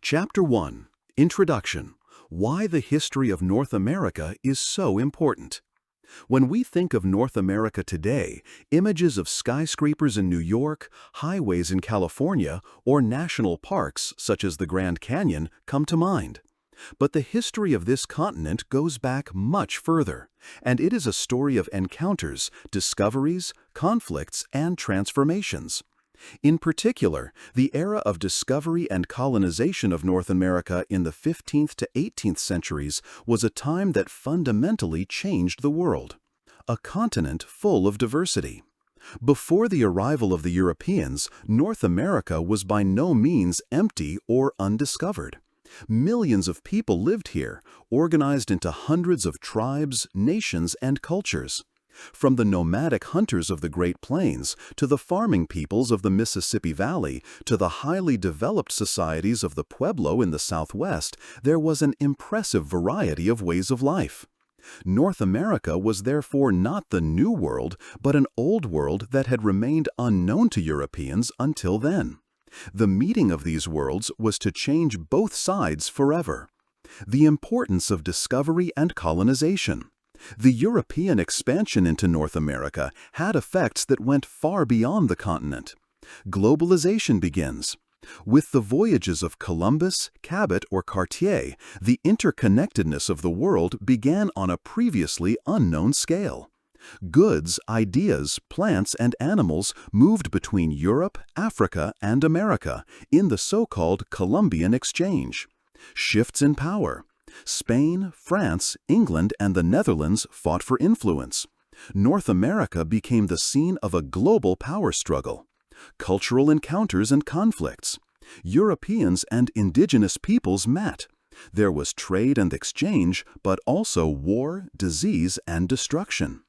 Chapter 1. Introduction. Why the history of North America is so important. When we think of North America today, images of skyscrapers in New York, highways in California, or national parks such as the Grand Canyon come to mind. But the history of this continent goes back much further, and it is a story of encounters, discoveries, conflicts, and transformations. In particular, the era of discovery and colonization of North America in the 15th to 18th centuries was a time that fundamentally changed the world. A continent full of diversity. Before the arrival of the Europeans, North America was by no means empty or undiscovered. Millions of people lived here, organized into hundreds of tribes, nations, and cultures. From the nomadic hunters of the Great Plains to the farming peoples of the Mississippi Valley to the highly developed societies of the Pueblo in the Southwest, there was an impressive variety of ways of life. North America was therefore not the New World, but an Old World that had remained unknown to Europeans until then. The meeting of these worlds was to change both sides forever. The importance of discovery and colonization. The European expansion into North America had effects that went far beyond the continent. Globalization begins. With the voyages of Columbus, Cabot, or Cartier, the interconnectedness of the world began on a previously unknown scale. Goods, ideas, plants, and animals moved between Europe, Africa, and America in the so-called Columbian Exchange. Shifts in power. Spain, France, England, and the Netherlands fought for influence. North America became the scene of a global power struggle. Cultural encounters and conflicts. Europeans and indigenous peoples met. There was trade and exchange, but also war, disease, and destruction.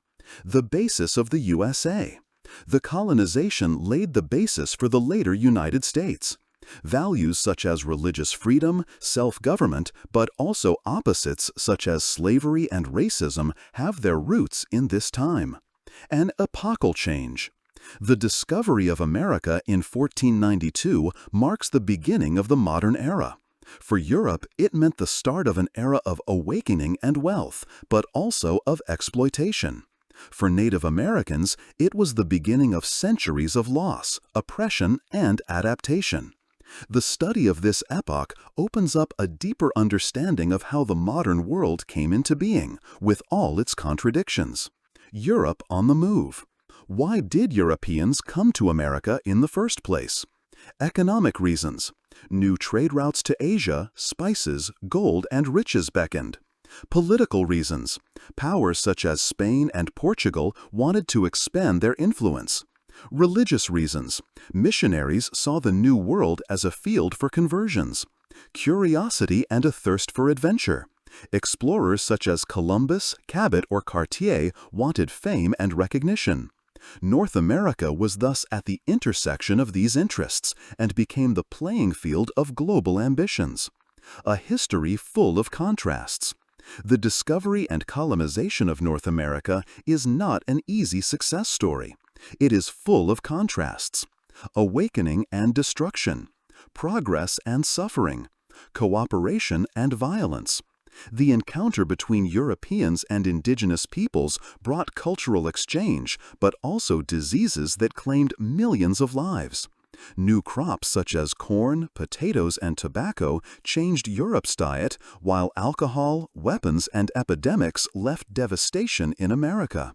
The basis of the USA. The colonization laid the basis for the later United States. Values such as religious freedom, self-government, but also opposites such as slavery and racism have their roots in this time. An epochal change. The discovery of America in 1492 marks the beginning of the modern era. For Europe, it meant the start of an era of awakening and wealth, but also of exploitation. For Native Americans, it was the beginning of centuries of loss, oppression, and adaptation. The study of this epoch opens up a deeper understanding of how the modern world came into being, with all its contradictions. Europe on the move. Why did Europeans come to America in the first place? Economic reasons. New trade routes to Asia, spices, gold, and riches beckoned. Political reasons. Powers such as Spain and Portugal wanted to expand their influence. Religious reasons. Missionaries saw the New World as a field for conversions. Curiosity and a thirst for adventure. Explorers such as Columbus, Cabot, or Cartier wanted fame and recognition. North America was thus at the intersection of these interests and became the playing field of global ambitions. A history full of contrasts. The discovery and colonization of North America is not an easy success story. It is full of contrasts. Awakening and destruction. Progress and suffering. Cooperation and violence. The encounter between Europeans and indigenous peoples brought cultural exchange, but also diseases that claimed millions of lives. New crops such as corn, potatoes, and tobacco changed Europe's diet, while alcohol, weapons, and epidemics left devastation in America.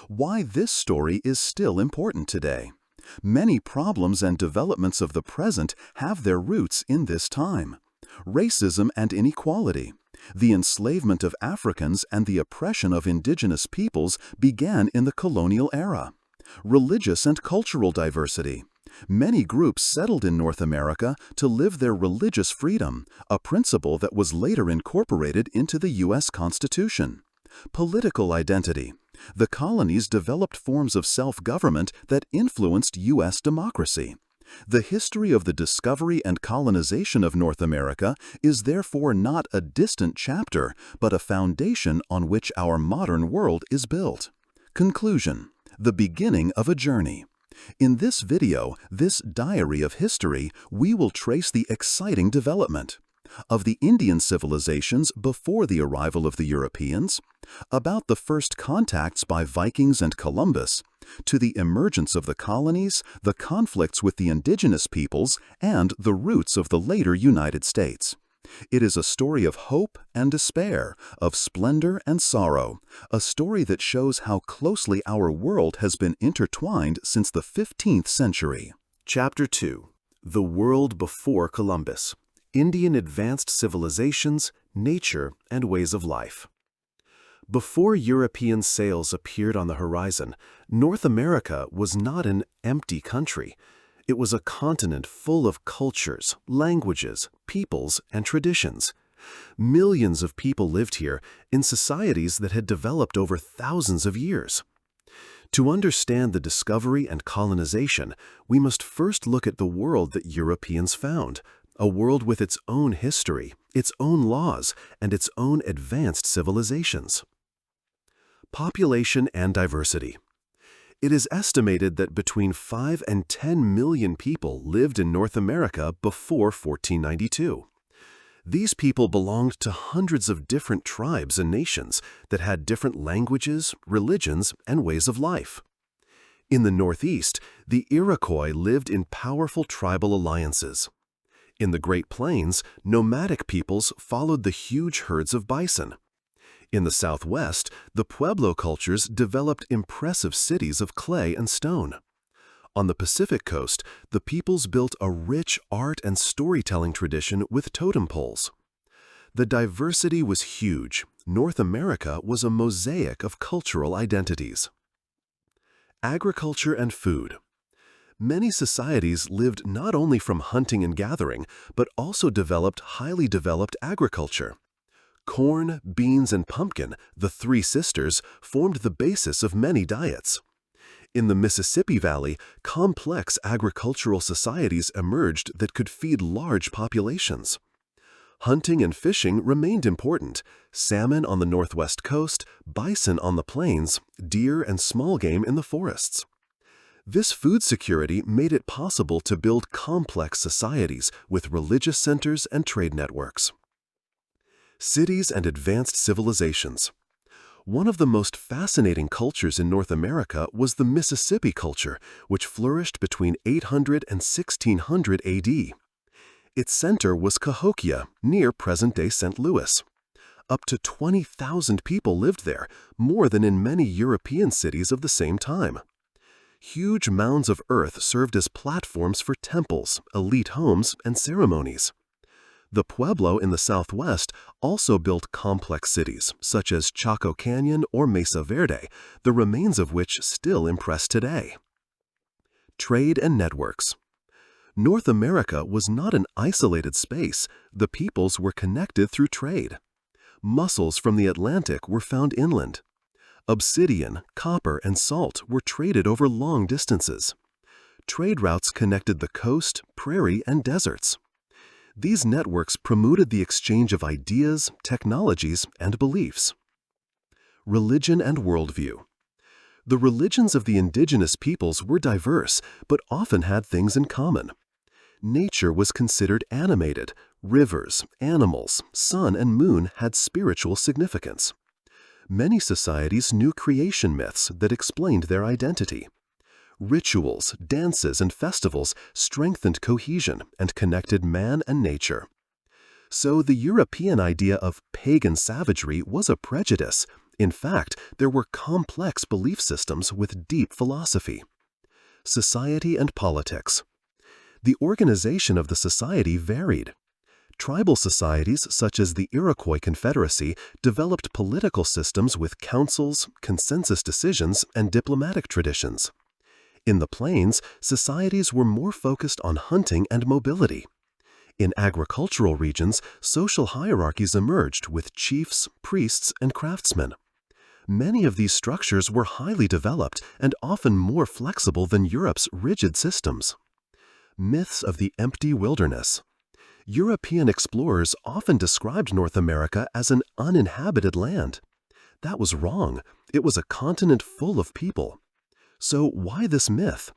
Why this story is still important today. Many problems and developments of the present have their roots in this time. Racism and inequality. The enslavement of Africans and the oppression of indigenous peoples began in the colonial era. Religious and cultural diversity. Many groups settled in North America to live their religious freedom, a principle that was later incorporated into the U.S. Constitution. Political identity. The colonies developed forms of self-government that influenced U.S. democracy. The history of the discovery and colonization of North America is therefore not a distant chapter, but a foundation on which our modern world is built. Conclusion. The beginning of a journey. In this video, this diary of history, we will trace the exciting development. of the Indian civilizations before the arrival of the Europeans, about the first contacts by Vikings and Columbus, to the emergence of the colonies, the conflicts with the indigenous peoples, and the roots of the later United States. It is a story of hope and despair, of splendor and sorrow, a story that shows how closely our world has been intertwined since the 15th century. Chapter 2. The World Before Columbus. Indian Advanced Civilizations, Nature, and Ways of Life. Before European sails appeared on the horizon, North America was not an empty country. It was a continent full of cultures, languages, peoples, and traditions. Millions of people lived here in societies that had developed over thousands of years. To understand the discovery and colonization, we must first look at the world that Europeans found, a world with its own history, its own laws, and its own advanced civilizations. Population and diversity. It is estimated that between 5 and 10 million people lived in North America before 1492. These people belonged to hundreds of different tribes and nations that had different languages, religions, and ways of life. In the Northeast, the Iroquois lived in powerful tribal alliances. In the Great Plains, nomadic peoples followed the huge herds of bison. In the Southwest, the Pueblo cultures developed impressive cities of clay and stone. On the Pacific coast, the peoples built a rich art and storytelling tradition with totem poles. The diversity was huge. North America was a mosaic of cultural identities. Agriculture and food. Many societies lived not only from hunting and gathering, but also developed highly developed agriculture. Corn, beans, and pumpkin, the three sisters, formed the basis of many diets. In the Mississippi Valley, complex agricultural societies emerged that could feed large populations. Hunting and fishing remained important: salmon on the northwest coast, bison on the plains, deer and small game in the forests. This food security made it possible to build complex societies with religious centers and trade networks. Cities and advanced civilizations. One of the most fascinating cultures in North America was the Mississippi culture, which flourished between 800 and 1600 AD. Its center was Cahokia, near present-day St. Louis. Up to 20,000 people lived there, more than in many European cities of the same time. Huge mounds of earth served as platforms for temples, elite homes, and ceremonies. The Pueblo in the Southwest also built complex cities, such as Chaco Canyon or Mesa Verde, the remains of which still impress today. Trade and networks. North America was not an isolated space. The peoples were connected through trade. Mussels from the Atlantic were found inland. Obsidian, copper, and salt were traded over long distances. Trade routes connected the coast, prairie, and deserts. These networks promoted the exchange of ideas, technologies, and beliefs. Religion and worldview. The religions of the indigenous peoples were diverse, but often had things in common. Nature was considered animated. Rivers, animals, sun, and moon had spiritual significance. Many societies knew creation myths that explained their identity. Rituals, dances, and festivals strengthened cohesion and connected man and nature. So the European idea of pagan savagery was a prejudice. In fact, there were complex belief systems with deep philosophy. Society and politics. The organization of the society varied. Tribal societies such as the Iroquois Confederacy developed political systems with councils, consensus decisions, and diplomatic traditions. In the plains, societies were more focused on hunting and mobility. In agricultural regions, social hierarchies emerged with chiefs, priests, and craftsmen. Many of these structures were highly developed and often more flexible than Europe's rigid systems. Myths of the empty wilderness. European explorers often described North America as an uninhabited land. That was wrong. It was a continent full of people. So why this myth?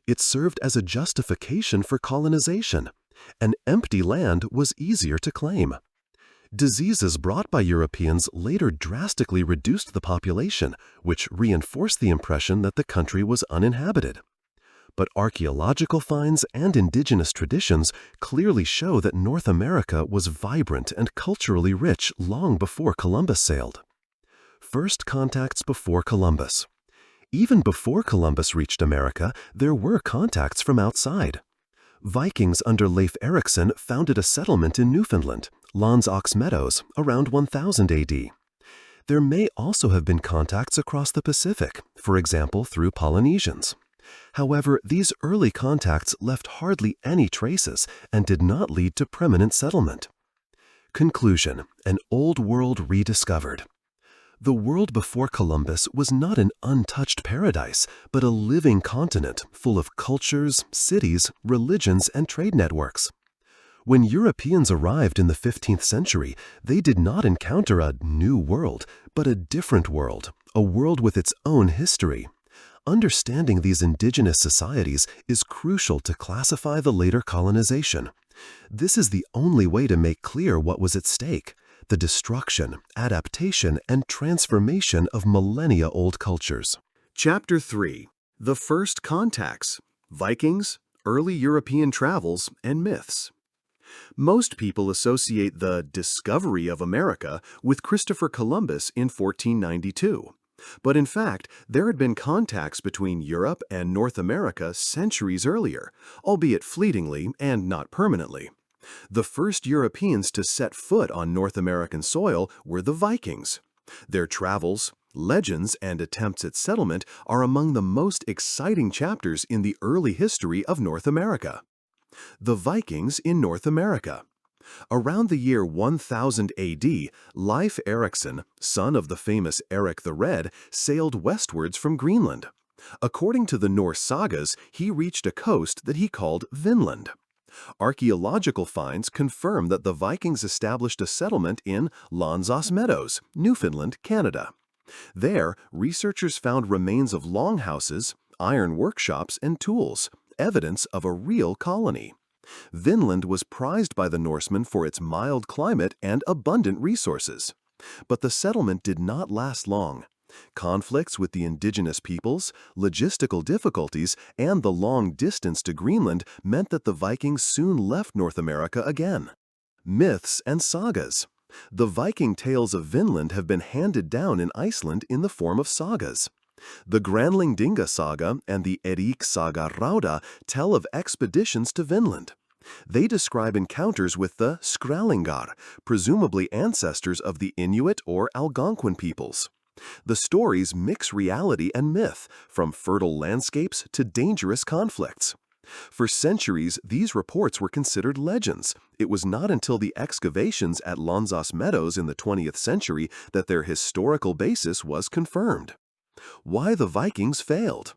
It served as a justification for colonization. and empty land was easier to claim. Diseases brought by Europeans later drastically reduced the population, which reinforced the impression that the country was uninhabited. But archaeological finds and indigenous traditions clearly show that North America was vibrant and culturally rich long before Columbus sailed. First contacts before Columbus. Even before Columbus reached America, there were contacts from outside. Vikings under Leif Erikson founded a settlement in Newfoundland, Lons Ox Meadows, around 1000 AD. There may also have been contacts across the Pacific, for example through Polynesians. However, these early contacts left hardly any traces and did not lead to permanent settlement. Conclusion: an old world rediscovered. The world before Columbus was not an untouched paradise, but a living continent full of cultures, cities, religions, and trade networks. When Europeans arrived in the 15th century, they did not encounter a new world, but a different world, a world with its own history. Understanding these indigenous societies is crucial to classify the later colonization. This is the only way to make clear what was at stake: the destruction, adaptation, and transformation of millennia-old cultures. Chapter 3. The First Contacts: Vikings, Early European Travels, and Myths. Most people associate the discovery of America with Christopher Columbus in 1492. But in fact, there had been contacts between Europe and North America centuries earlier, albeit fleetingly and not permanently. The first Europeans to set foot on North American soil were the Vikings. Their travels, legends, and attempts at settlement are among the most exciting chapters in the early history of North America. The Vikings in North America. Around the year 1000 AD, Leif Erikson, son of the famous Eric the Red, sailed westwards from Greenland. According to the Norse sagas, he reached a coast that he called Vinland. Archaeological finds confirm that the Vikings established a settlement in Lons Ox Meadows, Newfoundland, Canada. There, researchers found remains of longhouses, iron workshops, and tools, evidence of a real colony. Vinland was prized by the Norsemen for its mild climate and abundant resources. But the settlement did not last long. Conflicts with the indigenous peoples, logistical difficulties, and the long distance to Greenland meant that the Vikings soon left North America again. Myths and sagas. The Viking tales of Vinland have been handed down in Iceland in the form of sagas. The Granlingdinga saga and the Erik saga Rauda tell of expeditions to Vinland. They describe encounters with the Skrællingar, presumably ancestors of the Inuit or Algonquin peoples. The stories mix reality and myth, from fertile landscapes to dangerous conflicts. For centuries, these reports were considered legends. It was not until the excavations at Lons Ox Meadows in the 20th century that their historical basis was confirmed. Why the Vikings failed.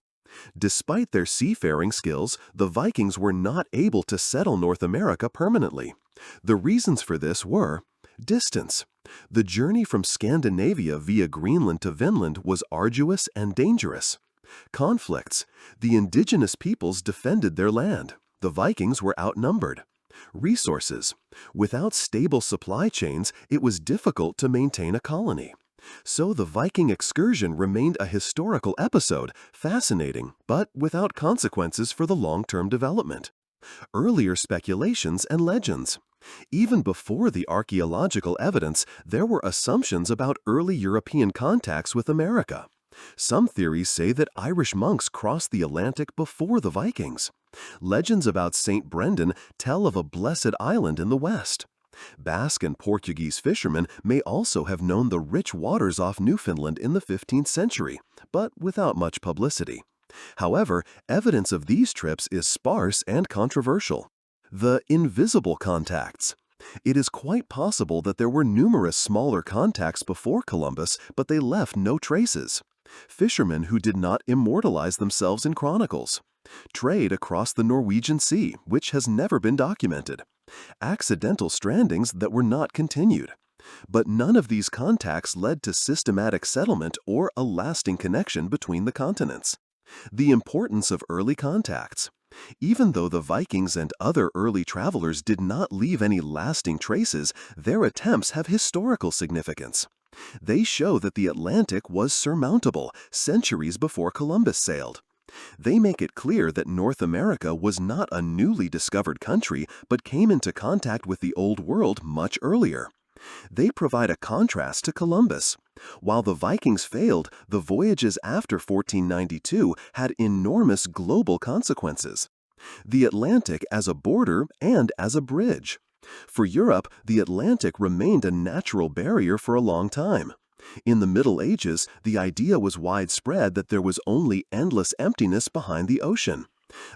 Despite their seafaring skills, the Vikings were not able to settle North America permanently. The reasons for this were distance. The journey from Scandinavia via Greenland to Vinland was arduous and dangerous. Conflicts. The indigenous peoples defended their land. The Vikings were outnumbered. Resources. Without stable supply chains, it was difficult to maintain a colony. So the Viking excursion remained a historical episode, fascinating, but without consequences for the long-term development. Earlier speculations and legends. Even before the archaeological evidence, there were assumptions about early European contacts with America. Some theories say that Irish monks crossed the Atlantic before the Vikings. Legends about St. Brendan tell of a blessed island in the west. Basque and Portuguese fishermen may also have known the rich waters off Newfoundland in the 15th century, but without much publicity. However, evidence of these trips is sparse and controversial. The invisible contacts. It is quite possible that there were numerous smaller contacts before Columbus, but they left no traces. Fishermen who did not immortalize themselves in chronicles. Trade across the Norwegian Sea, which has never been documented. Accidental strandings that were not continued. But none of these contacts led to systematic settlement or a lasting connection between the continents. The importance of early contacts. Even though the Vikings and other early travelers did not leave any lasting traces, their attempts have historical significance. They show that the Atlantic was surmountable centuries before Columbus sailed. They make it clear that North America was not a newly discovered country, but came into contact with the Old World much earlier. They provide a contrast to Columbus. While the Vikings failed, the voyages after 1492 had enormous global consequences. The Atlantic as a border and as a bridge. For Europe, the Atlantic remained a natural barrier for a long time. In the Middle Ages, the idea was widespread that there was only endless emptiness behind the ocean.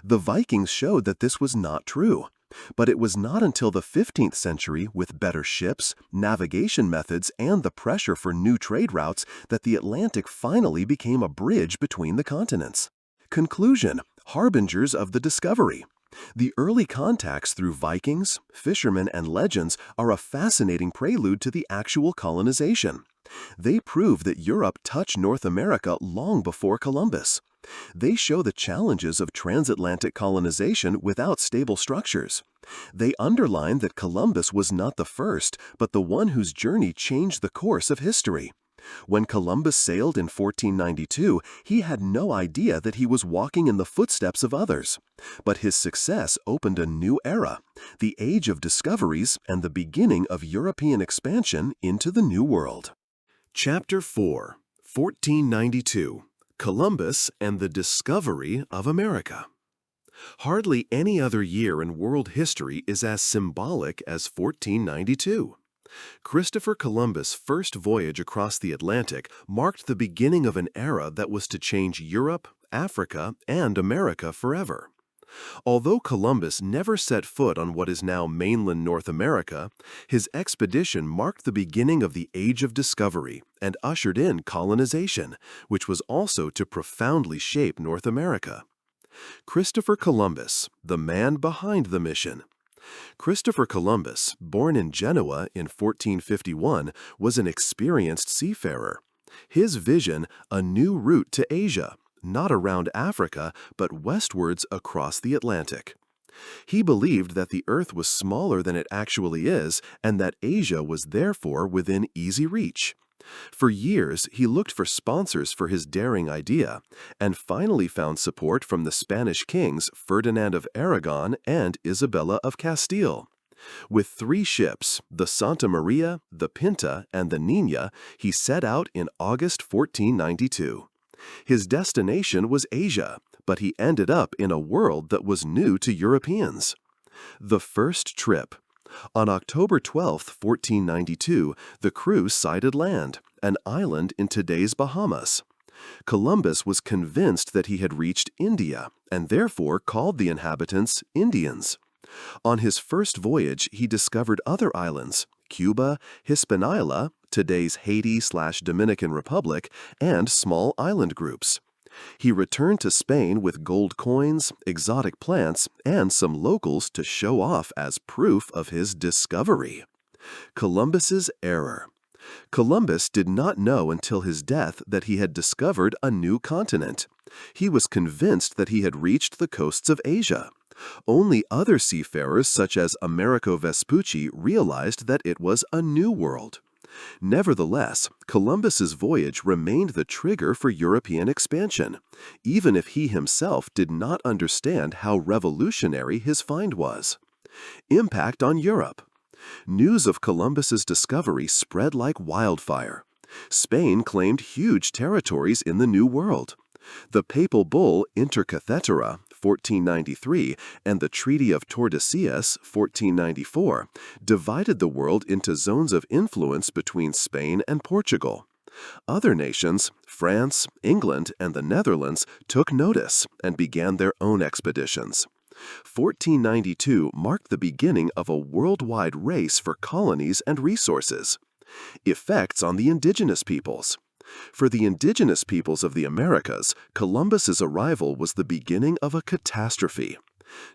The Vikings showed that this was not true. But it was not until the 15th century, with better ships, navigation methods, and the pressure for new trade routes, that the Atlantic finally became a bridge between the continents. Conclusion: harbingers of the discovery. The early contacts through Vikings, fishermen, and legends are a fascinating prelude to the actual colonization. They prove that Europe touched North America long before Columbus. They show the challenges of transatlantic colonization without stable structures. They underline that Columbus was not the first, but the one whose journey changed the course of history. When Columbus sailed in 1492, he had no idea that he was walking in the footsteps of others. But his success opened a new era, the age of discoveries and the beginning of European expansion into the New World. Chapter 4, 1492. Columbus and the Discovery of America. Hardly any other year in world history is as symbolic as 1492. Christopher Columbus' first voyage across the Atlantic marked the beginning of an era that was to change Europe, Africa, and America forever. Although Columbus never set foot on what is now mainland North America, his expedition marked the beginning of the Age of Discovery and ushered in colonization, which was also to profoundly shape North America. Christopher Columbus, the man behind the mission. Christopher Columbus, born in Genoa in 1451, was an experienced seafarer. His vision, a new route to Asia, not around Africa, but westwards across the Atlantic. He believed that the Earth was smaller than it actually is, and that Asia was therefore within easy reach. For years, he looked for sponsors for his daring idea, and finally found support from the Spanish kings Ferdinand of Aragon and Isabella of Castile. With 3 ships, the Santa Maria, the Pinta, and the Nina, he set out in August 1492. His destination was Asia, but he ended up in a world that was new to Europeans. The first trip. On October 12, 1492, the crew sighted land, an island in today's Bahamas. Columbus was convinced that he had reached India, and therefore called the inhabitants Indians. On his first voyage, he discovered other islands, Cuba, Hispaniola, today's Haiti/Dominican Republic, and small island groups. He returned to Spain with gold coins, exotic plants, and some locals to show off as proof of his discovery. Columbus's error. Columbus did not know until his death that he had discovered a new continent. He was convinced that he had reached the coasts of Asia. Only other seafarers such as Amerigo Vespucci realized that it was a new world. Nevertheless, Columbus's voyage remained the trigger for European expansion, even if he himself did not understand how revolutionary his find was. Impact on Europe. News of Columbus's discovery spread like wildfire. Spain claimed huge territories in the New World. The papal bull Inter Cathedra, 1493, and the Treaty of Tordesillas, 1494, divided the world into zones of influence between Spain and Portugal. Other nations, France, England, and the Netherlands, took notice and began their own expeditions. 1492 marked the beginning of a worldwide race for colonies and resources. Effects on the indigenous peoples. For the indigenous peoples of the Americas, Columbus's arrival was the beginning of a catastrophe.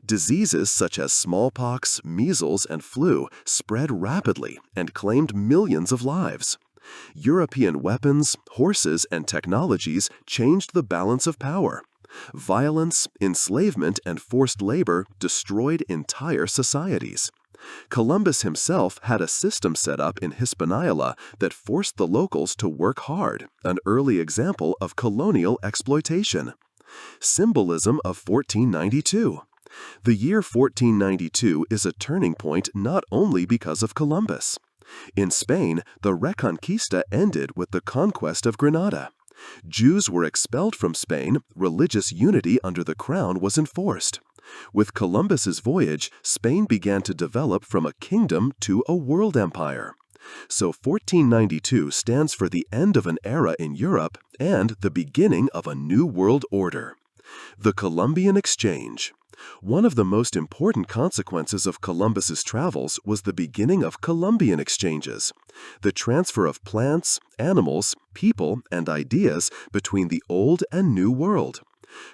Diseases such as smallpox, measles, and flu spread rapidly and claimed millions of lives. European weapons, horses, and technologies changed the balance of power. Violence, enslavement, and forced labor destroyed entire societies. Columbus himself had a system set up in Hispaniola that forced the locals to work hard, an early example of colonial exploitation. Symbolism of 1492. The year 1492 is a turning point not only because of Columbus. In Spain, the Reconquista ended with the conquest of Granada. Jews were expelled from Spain, religious unity under the crown was enforced. With Columbus's voyage, Spain began to develop from a kingdom to a world empire. So 1492 stands for the end of an era in Europe and the beginning of a new world order. The Columbian Exchange. One of the most important consequences of Columbus's travels was the beginning of Columbian exchanges, the transfer of plants, animals, people, and ideas between the Old and New World.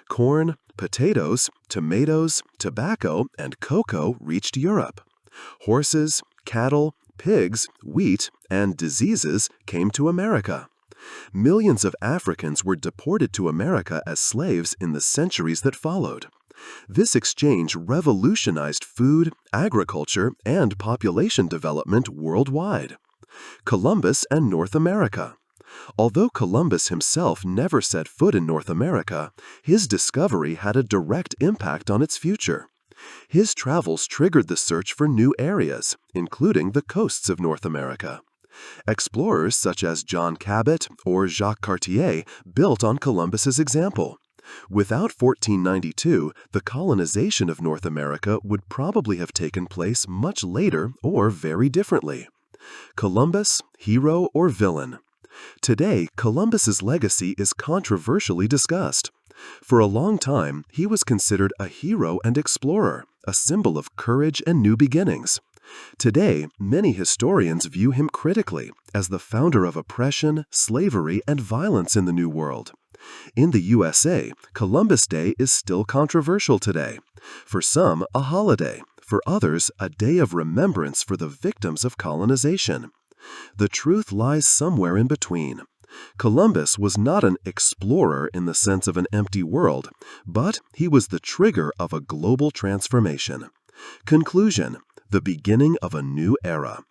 Corn, potatoes, tomatoes, tobacco, and cocoa reached Europe. Horses, cattle, pigs, wheat, and diseases came to America. Millions of Africans were deported to America as slaves in the centuries that followed. This exchange revolutionized food, agriculture, and population development worldwide. Columbus and North America. Although Columbus himself never set foot in North America, his discovery had a direct impact on its future. His travels triggered the search for new areas, including the coasts of North America. Explorers such as John Cabot or Jacques Cartier built on Columbus's example. Without 1492, the colonization of North America would probably have taken place much later or very differently. Columbus, hero or villain? Today, Columbus's legacy is controversially discussed. For a long time, he was considered a hero and explorer, a symbol of courage and new beginnings. Today, many historians view him critically as the founder of oppression, slavery, and violence in the New World. In the USA, Columbus Day is still controversial today. For some, a holiday. For others, a day of remembrance for the victims of colonization. The truth lies somewhere in between. Columbus was not an explorer in the sense of an empty world, but he was the trigger of a global transformation. Conclusion: the beginning of a new era.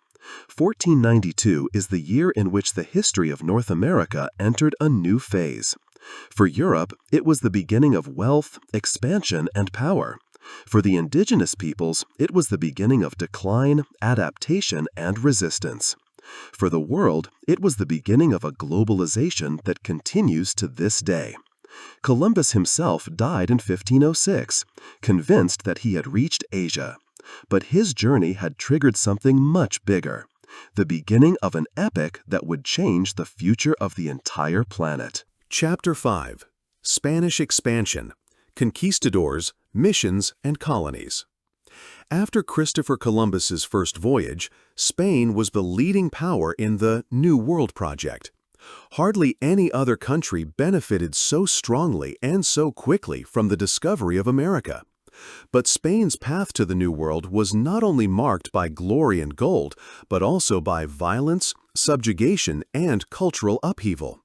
1492 is the year in which the history of North America entered a new phase. For Europe, it was the beginning of wealth, expansion, and power. For the indigenous peoples, it was the beginning of decline, adaptation, and resistance. For the world, it was the beginning of a globalization that continues to this day. Columbus himself died in 1506, convinced that he had reached Asia. But his journey had triggered something much bigger, the beginning of an epic that would change the future of the entire planet. Chapter 5. Spanish Expansion, Conquistadors, Missions, and Colonies. After Christopher Columbus's first voyage, Spain was the leading power in the New World project. Hardly any other country benefited so strongly and so quickly from the discovery of America. But Spain's path to the New World was not only marked by glory and gold, but also by violence, subjugation, and cultural upheaval.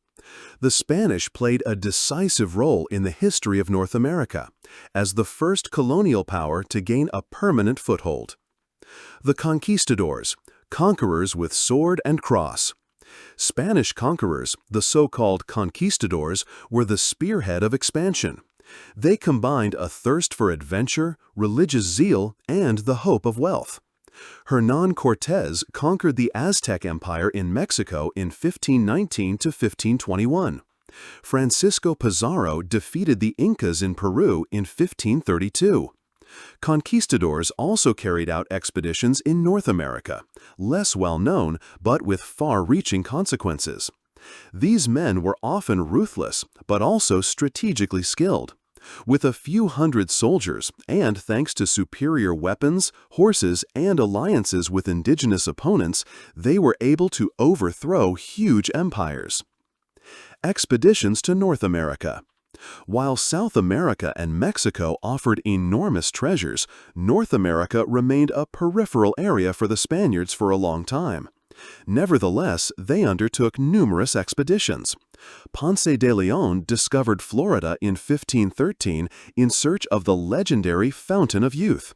The Spanish played a decisive role in the history of North America, as the first colonial power to gain a permanent foothold. The conquistadors, conquerors with sword and cross. Spanish conquerors, the so-called conquistadors, were the spearhead of expansion. They combined a thirst for adventure, religious zeal, and the hope of wealth. Hernán Cortés conquered the Aztec Empire in Mexico in 1519 to 1521. Francisco Pizarro defeated the Incas in Peru in 1532. Conquistadors also carried out expeditions in North America, less well known but with far-reaching consequences. These men were often ruthless but also strategically skilled. With a few hundred soldiers, and thanks to superior weapons, horses, and alliances with indigenous opponents, they were able to overthrow huge empires. Expeditions to North America. While South America and Mexico offered enormous treasures, North America remained a peripheral area for the Spaniards for a long time. Nevertheless, they undertook numerous expeditions. Ponce de Leon discovered Florida in 1513 in search of the legendary Fountain of Youth.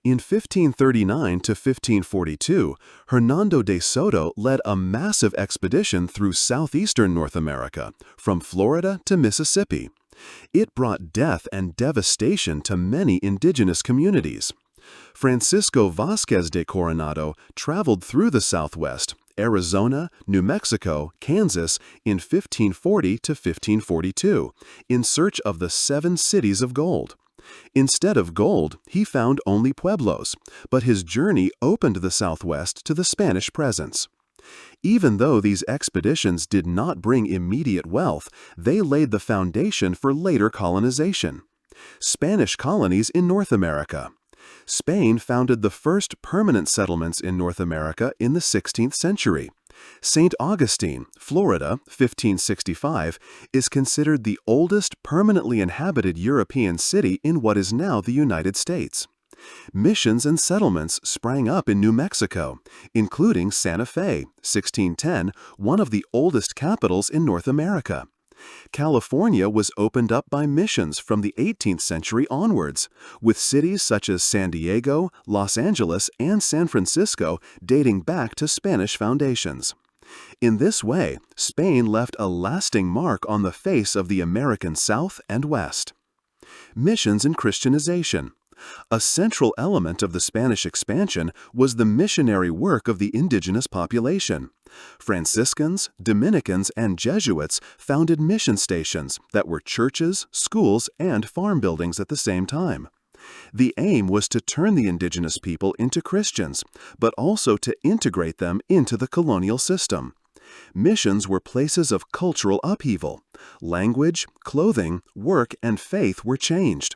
In 1539 to 1542, Hernando de Soto led a massive expedition through southeastern North America, from Florida to Mississippi. It brought death and devastation to many indigenous communities. Francisco Vázquez de Coronado traveled through the Southwest, Arizona, New Mexico, Kansas in 1540 to 1542, in search of the 7 cities of gold. Instead of gold, he found only pueblos, but his journey opened the Southwest to the Spanish presence. Even though these expeditions did not bring immediate wealth, they laid the foundation for later colonization. Spanish colonies in North America. Spain founded the first permanent settlements in North America in the 16th century. St. Augustine, Florida, 1565, is considered the oldest permanently inhabited European city in what is now the United States. Missions and settlements sprang up in New Mexico, including Santa Fe, 1610, one of the oldest capitals in North America. California was opened up by missions from the 18th century onwards, with cities such as San Diego, Los Angeles, and San Francisco dating back to Spanish foundations. In this way, Spain left a lasting mark on the face of the American South and West. Missions and Christianization. A central element of the Spanish expansion was the missionary work of the indigenous population. Franciscans, Dominicans, and Jesuits founded mission stations that were churches, schools, and farm buildings at the same time. The aim was to turn the indigenous people into Christians, but also to integrate them into the colonial system. Missions were places of cultural upheaval. Language, clothing, work, and faith were changed.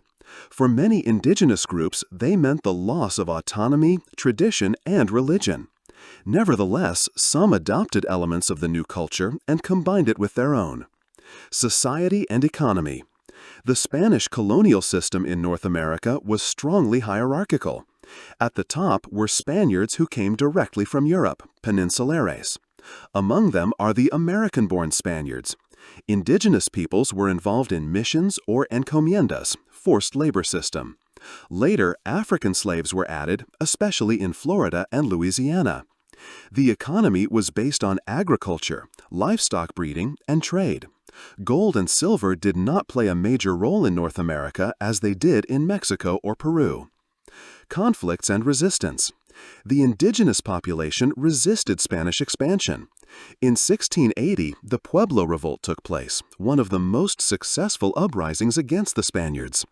For many indigenous groups, they meant the loss of autonomy, tradition, and religion. Nevertheless, some adopted elements of the new culture and combined it with their own. Society and economy. The Spanish colonial system in North America was strongly hierarchical. At the top were Spaniards who came directly from Europe, peninsulares. Among them are the American-born Spaniards. Indigenous peoples were involved in missions or encomiendas, forced labor system. Later, African slaves were added, especially in Florida and Louisiana. The economy was based on agriculture, livestock breeding, and trade. Gold and silver did not play a major role in North America as they did in Mexico or Peru. Conflicts and resistance. The indigenous population resisted Spanish expansion. In 1680, the Pueblo Revolt took place, one of the most successful uprisings against the Spaniards.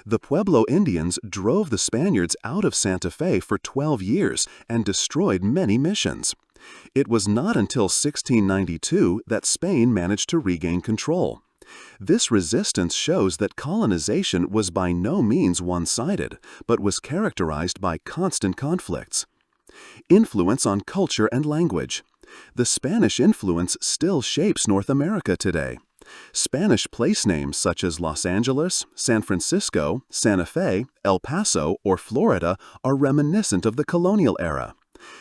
The Pueblo Indians drove the Spaniards out of Santa Fe for 12 years and destroyed many missions. It was not until 1692 that Spain managed to regain control. This resistance shows that colonization was by no means one-sided, but was characterized by constant conflicts. Influence on culture and language. The Spanish influence still shapes North America today. Spanish place names such as Los Angeles, San Francisco, Santa Fe, El Paso, or Florida are reminiscent of the colonial era.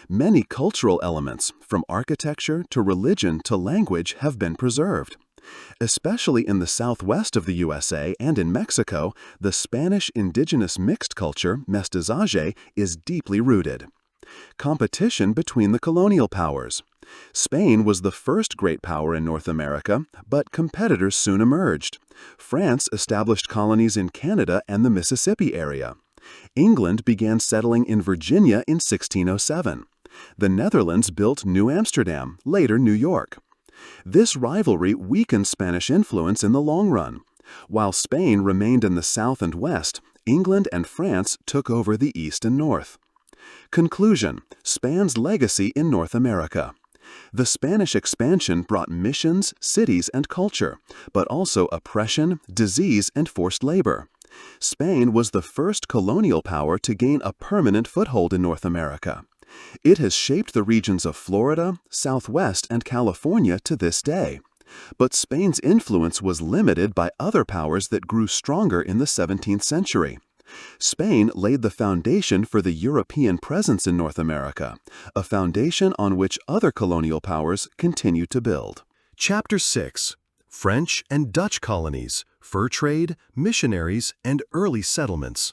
Many cultural elements, from architecture to religion to language, have been preserved. Especially in the southwest of the USA and in Mexico, the Spanish indigenous mixed culture, mestizaje, is deeply rooted. Competition between the colonial powers. Spain was the first great power in North America, but competitors soon emerged. France established colonies in Canada and the Mississippi area. England began settling in Virginia in 1607. The Netherlands built New Amsterdam, later New York. This rivalry weakened Spanish influence in the long run. While Spain remained in the south and west, England and France took over the east and north. Conclusion: Spain's legacy in North America. The Spanish expansion brought missions, cities, and culture, but also oppression, disease, and forced labor. Spain was the first colonial power to gain a permanent foothold in North America. It has shaped the regions of Florida, Southwest, and California to this day. But Spain's influence was limited by other powers that grew stronger in the 17th century. Spain laid the foundation for the European presence in North America, a foundation on which other colonial powers continued to build. Chapter 6: French and Dutch Colonies, Fur Trade, Missionaries, and Early Settlements.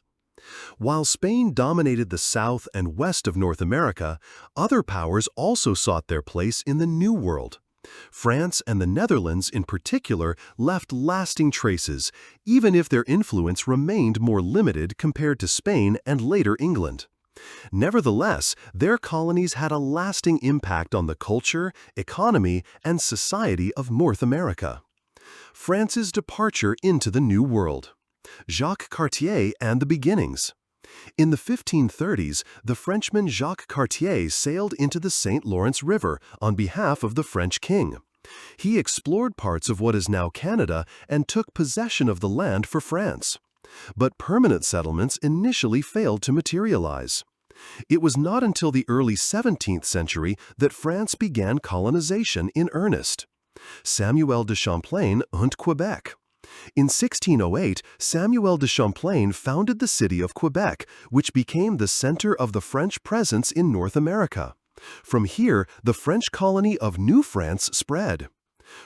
While Spain dominated the south and west of North America, other powers also sought their place in the New World. France and the Netherlands in particular left lasting traces, even if their influence remained more limited compared to Spain and later England. Nevertheless, their colonies had a lasting impact on the culture, economy, and society of North America. France's departure into the New World. Jacques Cartier and the beginnings. In the 1530s, the Frenchman Jacques Cartier sailed into the St. Lawrence River on behalf of the French king. He explored parts of what is now Canada and took possession of the land for France. But permanent settlements initially failed to materialize. It was not until the early 17th century that France began colonization in earnest. Samuel de Champlain und Quebec. In 1608, Samuel de Champlain founded the city of Quebec, which became the center of the French presence in North America. From here, the French colony of New France spread.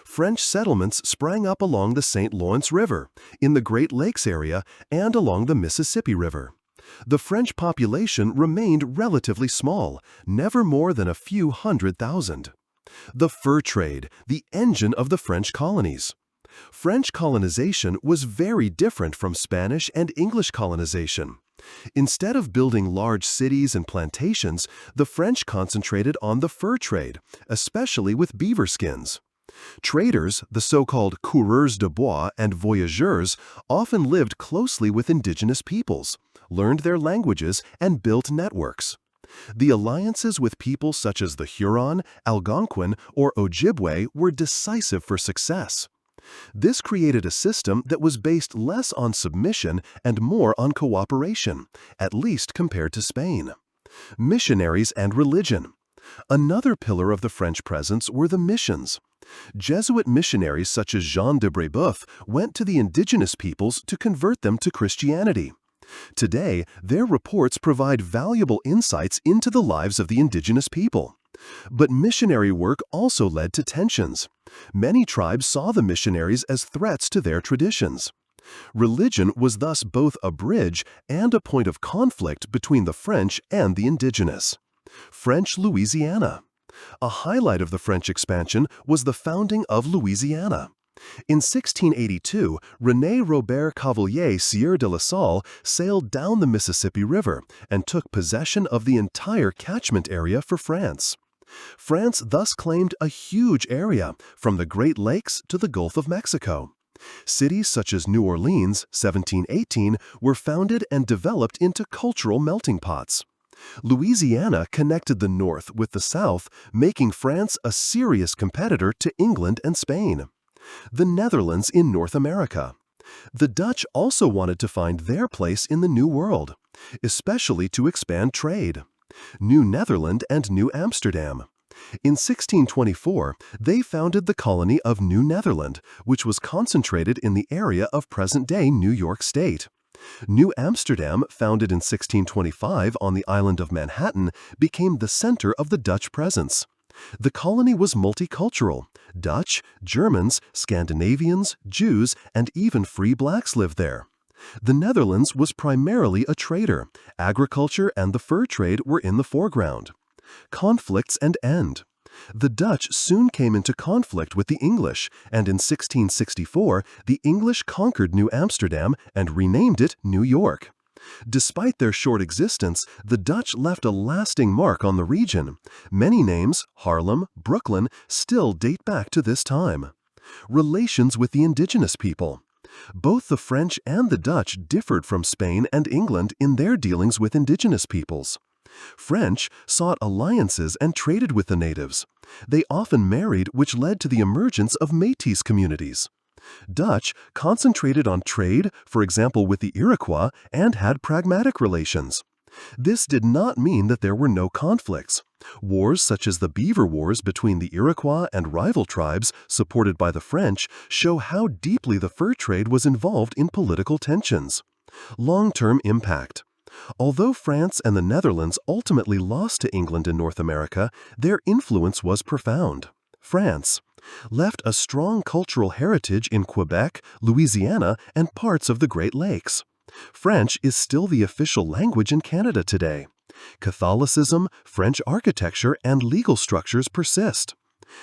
French settlements sprang up along the St. Lawrence River, in the Great Lakes area, and along the Mississippi River. The French population remained relatively small, never more than a few 100,000. The fur trade, the engine of the French colonies. French colonization was very different from Spanish and English colonization. Instead of building large cities and plantations, the French concentrated on the fur trade, especially with beaver skins. Traders, the so-called coureurs de bois and voyageurs, often lived closely with indigenous peoples, learned their languages, and built networks. The alliances with people such as the Huron, Algonquin, or Ojibwe were decisive for success. This created a system that was based less on submission and more on cooperation, at least compared to Spain. Missionaries and religion. Another pillar of the French presence were the missions. Jesuit missionaries such as Jean de Brébeuf went to the indigenous peoples to convert them to Christianity. Today, their reports provide valuable insights into the lives of the indigenous people. But missionary work also led to tensions. Many tribes saw the missionaries as threats to their traditions. Religion was thus both a bridge and a point of conflict between the French and the indigenous. French Louisiana. A highlight of the French expansion was the founding of Louisiana. In 1682, René Robert Cavelier Sieur de la Salle sailed down the Mississippi River and took possession of the entire catchment area for France. France thus claimed a huge area, from the Great Lakes to the Gulf of Mexico. Cities such as New Orleans, 1718, were founded and developed into cultural melting pots. Louisiana connected the North with the South, making France a serious competitor to England and Spain. The Netherlands in North America. The Dutch also wanted to find their place in the New World, especially to expand trade. New Netherland and New Amsterdam. In 1624, they founded the colony of New Netherland, which was concentrated in the area of present-day New York State. New Amsterdam, founded in 1625 on the island of Manhattan, became the center of the Dutch presence. The colony was multicultural. Dutch, Germans, Scandinavians, Jews, and even free blacks lived there. The Netherlands was primarily a trader. Agriculture and the fur trade were in the foreground. Conflicts and end. The Dutch soon came into conflict with the English, and in 1664, the English conquered New Amsterdam and renamed it New York. Despite their short existence, the Dutch left a lasting mark on the region. Many names, Harlem, Brooklyn, still date back to this time. Relations with the indigenous people. Both the French and the Dutch differed from Spain and England in their dealings with indigenous peoples. French sought alliances and traded with the natives. They often married, which led to the emergence of Métis communities. Dutch concentrated on trade, for example with the Iroquois, and had pragmatic relations. This did not mean that there were no conflicts. Wars such as the Beaver Wars between the Iroquois and rival tribes, supported by the French, show how deeply the fur trade was involved in political tensions. Long-term impact. Although France and the Netherlands ultimately lost to England in North America, their influence was profound. France. left a strong cultural heritage in Quebec, Louisiana, and parts of the Great Lakes. French is still the official language in Canada today. Catholicism, French architecture, and legal structures persist.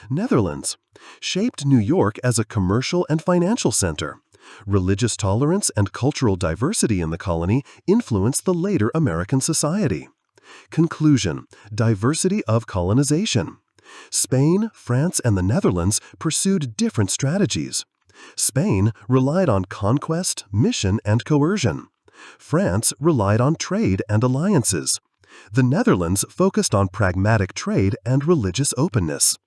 Netherlands shaped New York as a commercial and financial center. Religious tolerance and cultural diversity in the colony influenced the later American society. Conclusion: diversity of colonization. Spain, France, and the Netherlands pursued different strategies. Spain relied on conquest, mission, and coercion. France relied on trade and alliances. The Netherlands focused on pragmatic trade and religious openness.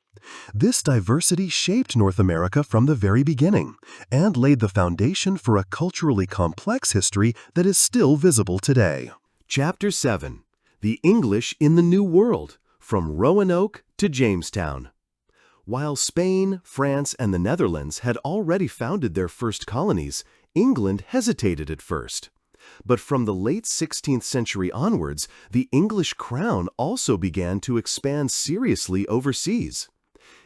This diversity shaped North America from the very beginning and laid the foundation for a culturally complex history that is still visible today. Chapter 7: The English in the New World, from Roanoke to Jamestown. While Spain, France, and the Netherlands had already founded their first colonies, England hesitated at first. But from the late 16th century onwards, the English crown also began to expand seriously overseas.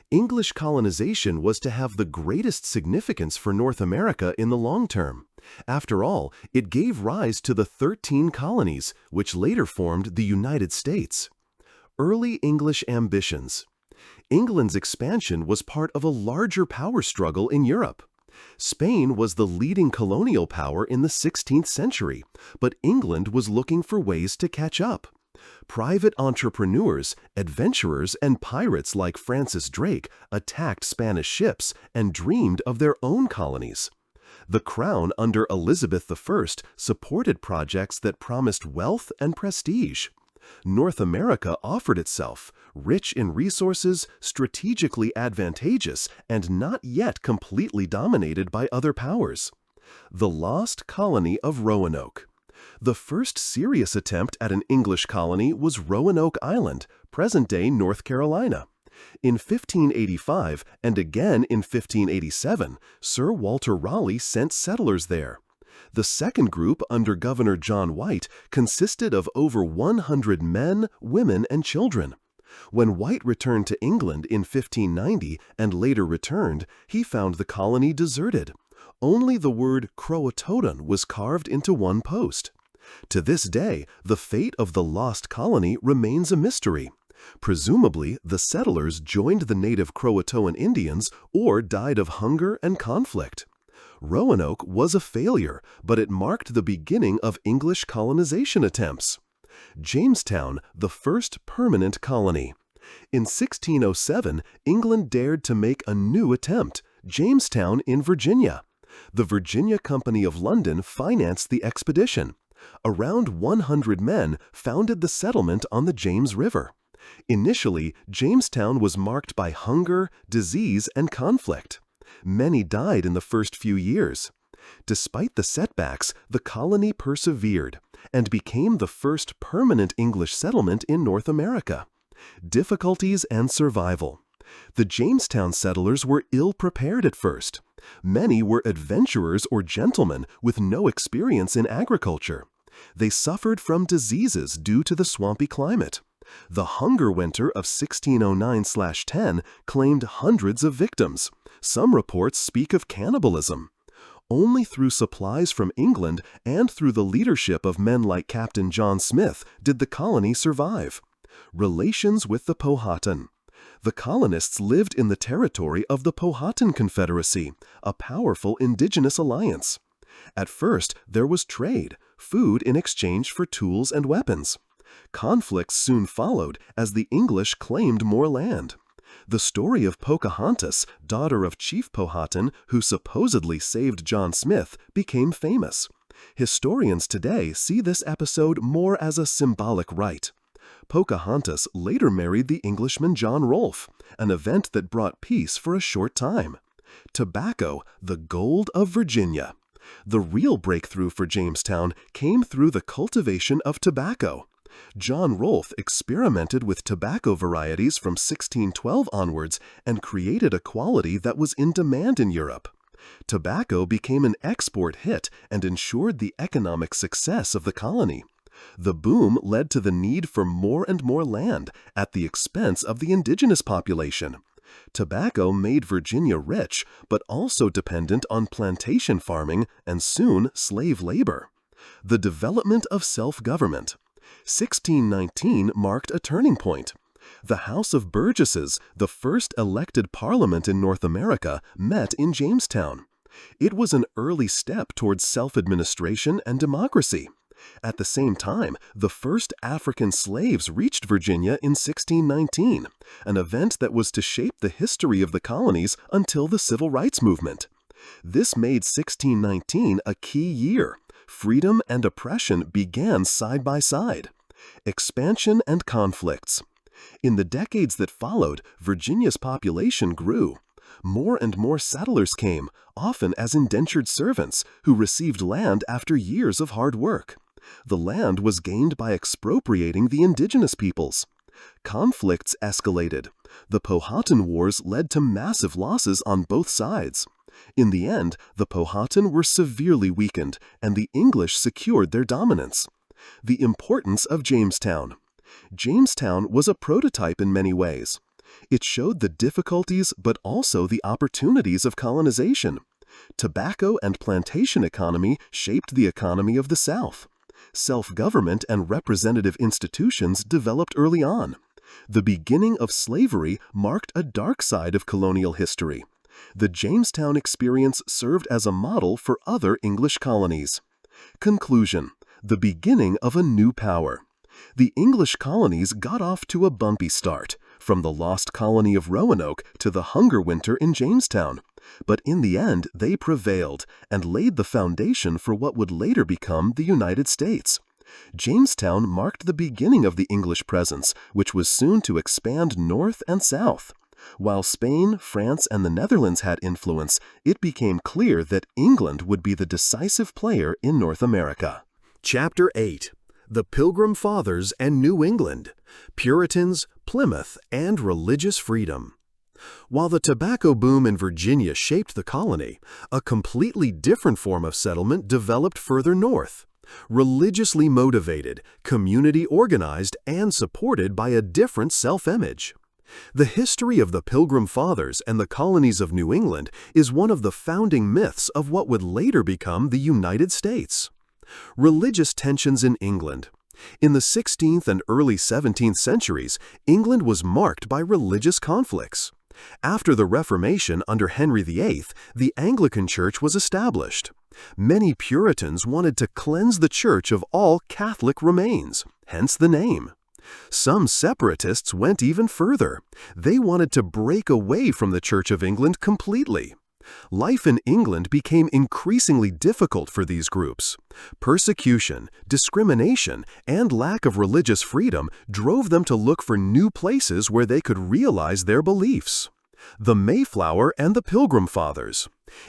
English colonization was to have the greatest significance for North America in the long term. After all, it gave rise to the 13 colonies, which later formed the United States. Early English ambitions. England's expansion was part of a larger power struggle in Europe. Spain was the leading colonial power in the 16th century, but England was looking for ways to catch up. Private entrepreneurs, adventurers, and pirates like Francis Drake attacked Spanish ships and dreamed of their own colonies. The Crown under Elizabeth I supported projects that promised wealth and prestige. North America offered itself, rich in resources, strategically advantageous, and not yet completely dominated by other powers. The lost colony of Roanoke. The first serious attempt at an English colony was Roanoke Island, present-day North Carolina. In 1585 and again in 1587, Sir Walter Raleigh sent settlers there. The second group, under Governor John White, consisted of over 100 men, women, and children. When White returned to England in 1590 and later returned, he found the colony deserted. Only the word Croatoan was carved into one post. To this day, the fate of the lost colony remains a mystery. Presumably, the settlers joined the native Croatoan Indians or died of hunger and conflict. Roanoke was a failure, but it marked the beginning of English colonization attempts. Jamestown, the first permanent colony. In 1607, England dared to make a new attempt, Jamestown in Virginia. The Virginia Company of London financed the expedition. Around 100 men founded the settlement on the James River. Initially, Jamestown was marked by hunger, disease, and conflict. Many died in the first few years. Despite the setbacks, the colony persevered and became the first permanent English settlement in North America. Difficulties and survival. The Jamestown settlers were ill-prepared at first. Many were adventurers or gentlemen with no experience in agriculture. They suffered from diseases due to the swampy climate. The hunger winter of 1609/10 claimed hundreds of victims. Some reports speak of cannibalism. Only through supplies from England and through the leadership of men like Captain John Smith did the colony survive. Relations with the Powhatan. The colonists lived in the territory of the Powhatan Confederacy, a powerful indigenous alliance. At first, there was trade, food in exchange for tools and weapons. Conflicts soon followed as the English claimed more land. The story of Pocahontas, daughter of Chief Powhatan, who supposedly saved John Smith, became famous. Historians today see this episode more as a symbolic rite. Pocahontas later married the Englishman John Rolfe, an event that brought peace for a short time. Tobacco, the gold of Virginia. The real breakthrough for Jamestown came through the cultivation of tobacco. John Rolfe experimented with tobacco varieties from 1612 onwards and created a quality that was in demand in Europe. Tobacco became an export hit and ensured the economic success of the colony. The boom led to the need for more and more land at the expense of the indigenous population. Tobacco made Virginia rich, but also dependent on plantation farming and soon slave labor. The development of self-government. 1619 marked a turning point. The House of Burgesses, the first elected parliament in North America, met in Jamestown. It was an early step towards self-administration and democracy. At the same time, the first African slaves reached Virginia in 1619, an event that was to shape the history of the colonies until the Civil Rights Movement. This made 1619 a key year. Freedom and oppression began side by side. Expansion and conflicts. In the decades that followed, Virginia's population grew. More and more settlers came, often as indentured servants, who received land after years of hard work. The land was gained by expropriating the indigenous peoples. Conflicts escalated. The Powhatan Wars led to massive losses on both sides. In the end, the Powhatan were severely weakened, and the English secured their dominance. The importance of Jamestown. Jamestown was a prototype in many ways. It showed the difficulties but also the opportunities of colonization. Tobacco and plantation economy shaped the economy of the South. Self-government and representative institutions developed early on. The beginning of slavery marked a dark side of colonial history. The Jamestown experience served as a model for other English colonies. Conclusion: the beginning of a new power. The English colonies got off to a bumpy start, from the lost colony of Roanoke to the hunger winter in Jamestown. But in the end, they prevailed and laid the foundation for what would later become the United States. Jamestown marked the beginning of the English presence, which was soon to expand north and south. While Spain, France, and the Netherlands had influence, it became clear that England would be the decisive player in North America. Chapter 8. The Pilgrim Fathers and New England, Puritans, Plymouth, and Religious Freedom. While the tobacco boom in Virginia shaped the colony, a completely different form of settlement developed further north. Religiously motivated, community organized, and supported by a different self-image. The history of the Pilgrim Fathers and the colonies of New England is one of the founding myths of what would later become the United States. Religious tensions in England. In the 16th and early 17th centuries, England was marked by religious conflicts. After the Reformation under Henry VIII, the Anglican Church was established. Many Puritans wanted to cleanse the Church of all Catholic remains, hence the name. Some separatists went even further. They wanted to break away from the Church of England completely. Life in England became increasingly difficult for these groups. Persecution, discrimination, and lack of religious freedom drove them to look for new places where they could realize their beliefs. The Mayflower and the Pilgrim Fathers.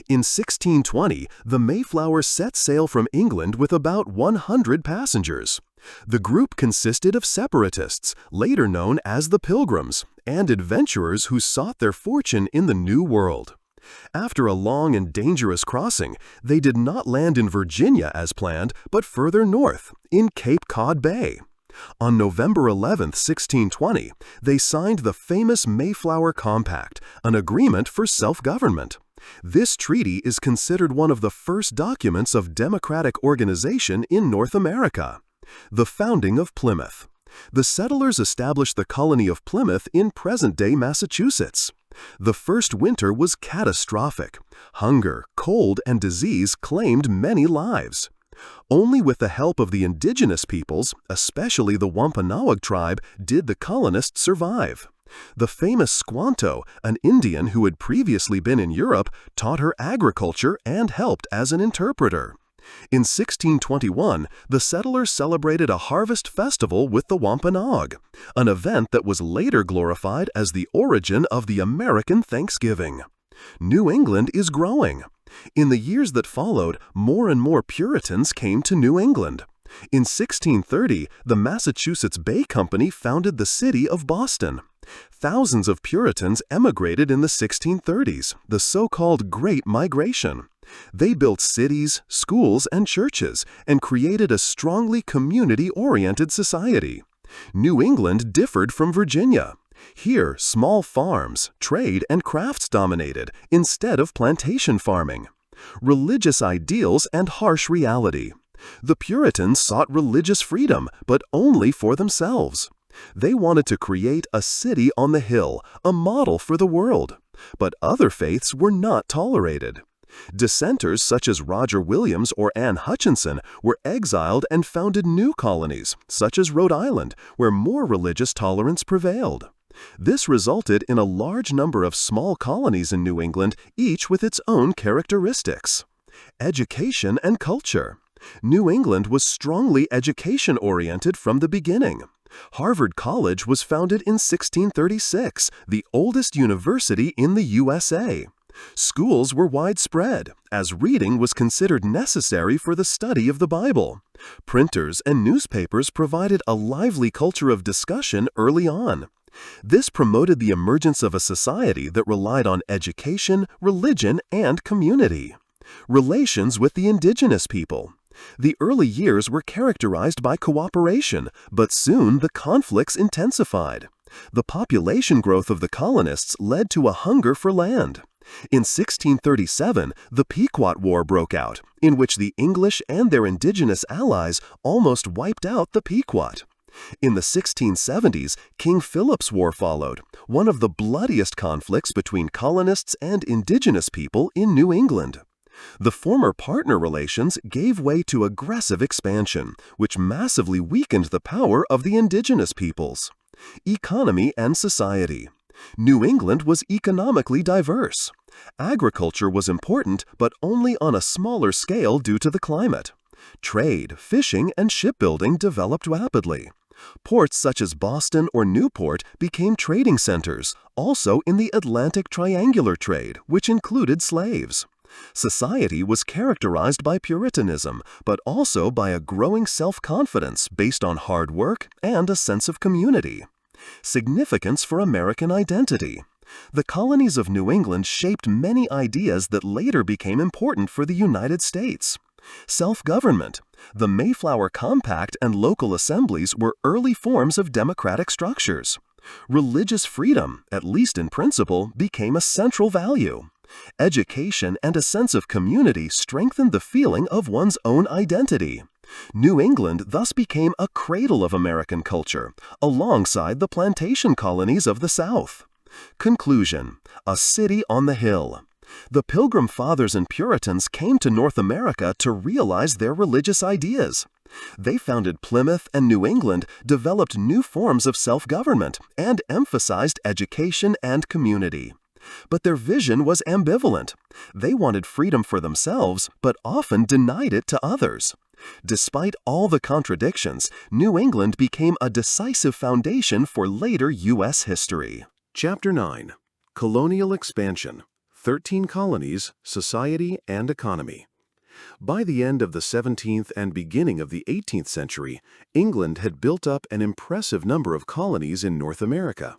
In 1620, the Mayflower set sail from England with about 100 passengers. The group consisted of separatists, later known as the Pilgrims, and adventurers who sought their fortune in the New World. After a long and dangerous crossing, they did not land in Virginia as planned, but further north, in Cape Cod Bay. On November 11, 1620, they signed the famous Mayflower Compact, an agreement for self-government. This treaty is considered one of the first documents of democratic organization in North America. The founding of Plymouth. The settlers established the colony of Plymouth in present-day Massachusetts. The first winter was catastrophic. Hunger, cold, and disease claimed many lives. Only with the help of the indigenous peoples, especially the Wampanoag tribe, did the colonists survive. The famous Squanto, an Indian who had previously been in Europe, taught her agriculture and helped as an interpreter. In 1621, the settlers celebrated a harvest festival with the Wampanoag, an event that was later glorified as the origin of the American Thanksgiving. New England is growing. In the years that followed, more and more Puritans came to New England. In 1630, the Massachusetts Bay Company founded the city of Boston. Thousands of Puritans emigrated in the 1630s, the so-called Great Migration. They built cities, schools, and churches, and created a strongly community-oriented society. New England differed from Virginia. Here, small farms, trade, and crafts dominated instead of plantation farming. Religious ideals and harsh reality. The Puritans sought religious freedom, but only for themselves. They wanted to create a city on the hill, a model for the world. But other faiths were not tolerated. Dissenters such as Roger Williams or Anne Hutchinson were exiled and founded new colonies, such as Rhode Island, where more religious tolerance prevailed. This resulted in a large number of small colonies in New England, each with its own characteristics. Education and culture. New England was strongly education-oriented from the beginning. Harvard College was founded in 1636, the oldest university in the USA. Schools were widespread, as reading was considered necessary for the study of the Bible. Printers and newspapers provided a lively culture of discussion early on. This promoted the emergence of a society that relied on education, religion, and community. Relations with the indigenous people. The early years were characterized by cooperation, but soon the conflicts intensified. The population growth of the colonists led to a hunger for land. In 1637, the Pequot War broke out, in which the English and their indigenous allies almost wiped out the Pequot. In the 1670s, King Philip's War followed, one of the bloodiest conflicts between colonists and indigenous people in New England. The former partner relations gave way to aggressive expansion, which massively weakened the power of the indigenous peoples. Economy and society. New England was economically diverse. Agriculture was important, but only on a smaller scale due to the climate. Trade, fishing, and shipbuilding developed rapidly. Ports such as Boston or Newport became trading centers, also in the Atlantic triangular trade, which included slaves. Society was characterized by Puritanism, but also by a growing self-confidence based on hard work and a sense of community. Significance for American identity. The colonies of New England shaped many ideas that later became important for the United States. Self-government. The Mayflower Compact and local assemblies were early forms of democratic structures. Religious freedom, at least in principle, became a central value. Education and a sense of community strengthened the feeling of one's own identity. New England thus became a cradle of American culture, alongside the plantation colonies of the South. Conclusion: a city on the hill. The Pilgrim Fathers and Puritans came to North America to realize their religious ideas. They founded Plymouth and New England, developed new forms of self-government, and emphasized education and community. But their vision was ambivalent. They wanted freedom for themselves, but often denied it to others. Despite all the contradictions, New England became a decisive foundation for later U.S. history. Chapter 9. Colonial Expansion. 13 Colonies, Society and Economy. By the end of the 17th and beginning of the 18th century, England had built up an impressive number of colonies in North America.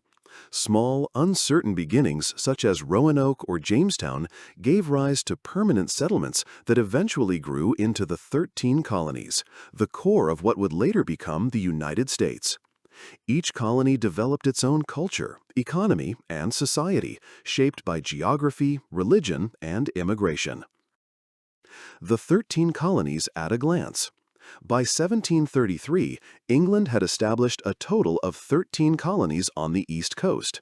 Small, uncertain beginnings such as Roanoke or Jamestown gave rise to permanent settlements that eventually grew into the 13 colonies, the core of what would later become the United States. Each colony developed its own culture, economy, and society, shaped by geography, religion, and immigration. The 13 colonies at a glance. By 1733, England had established a total of 13 colonies on the East Coast.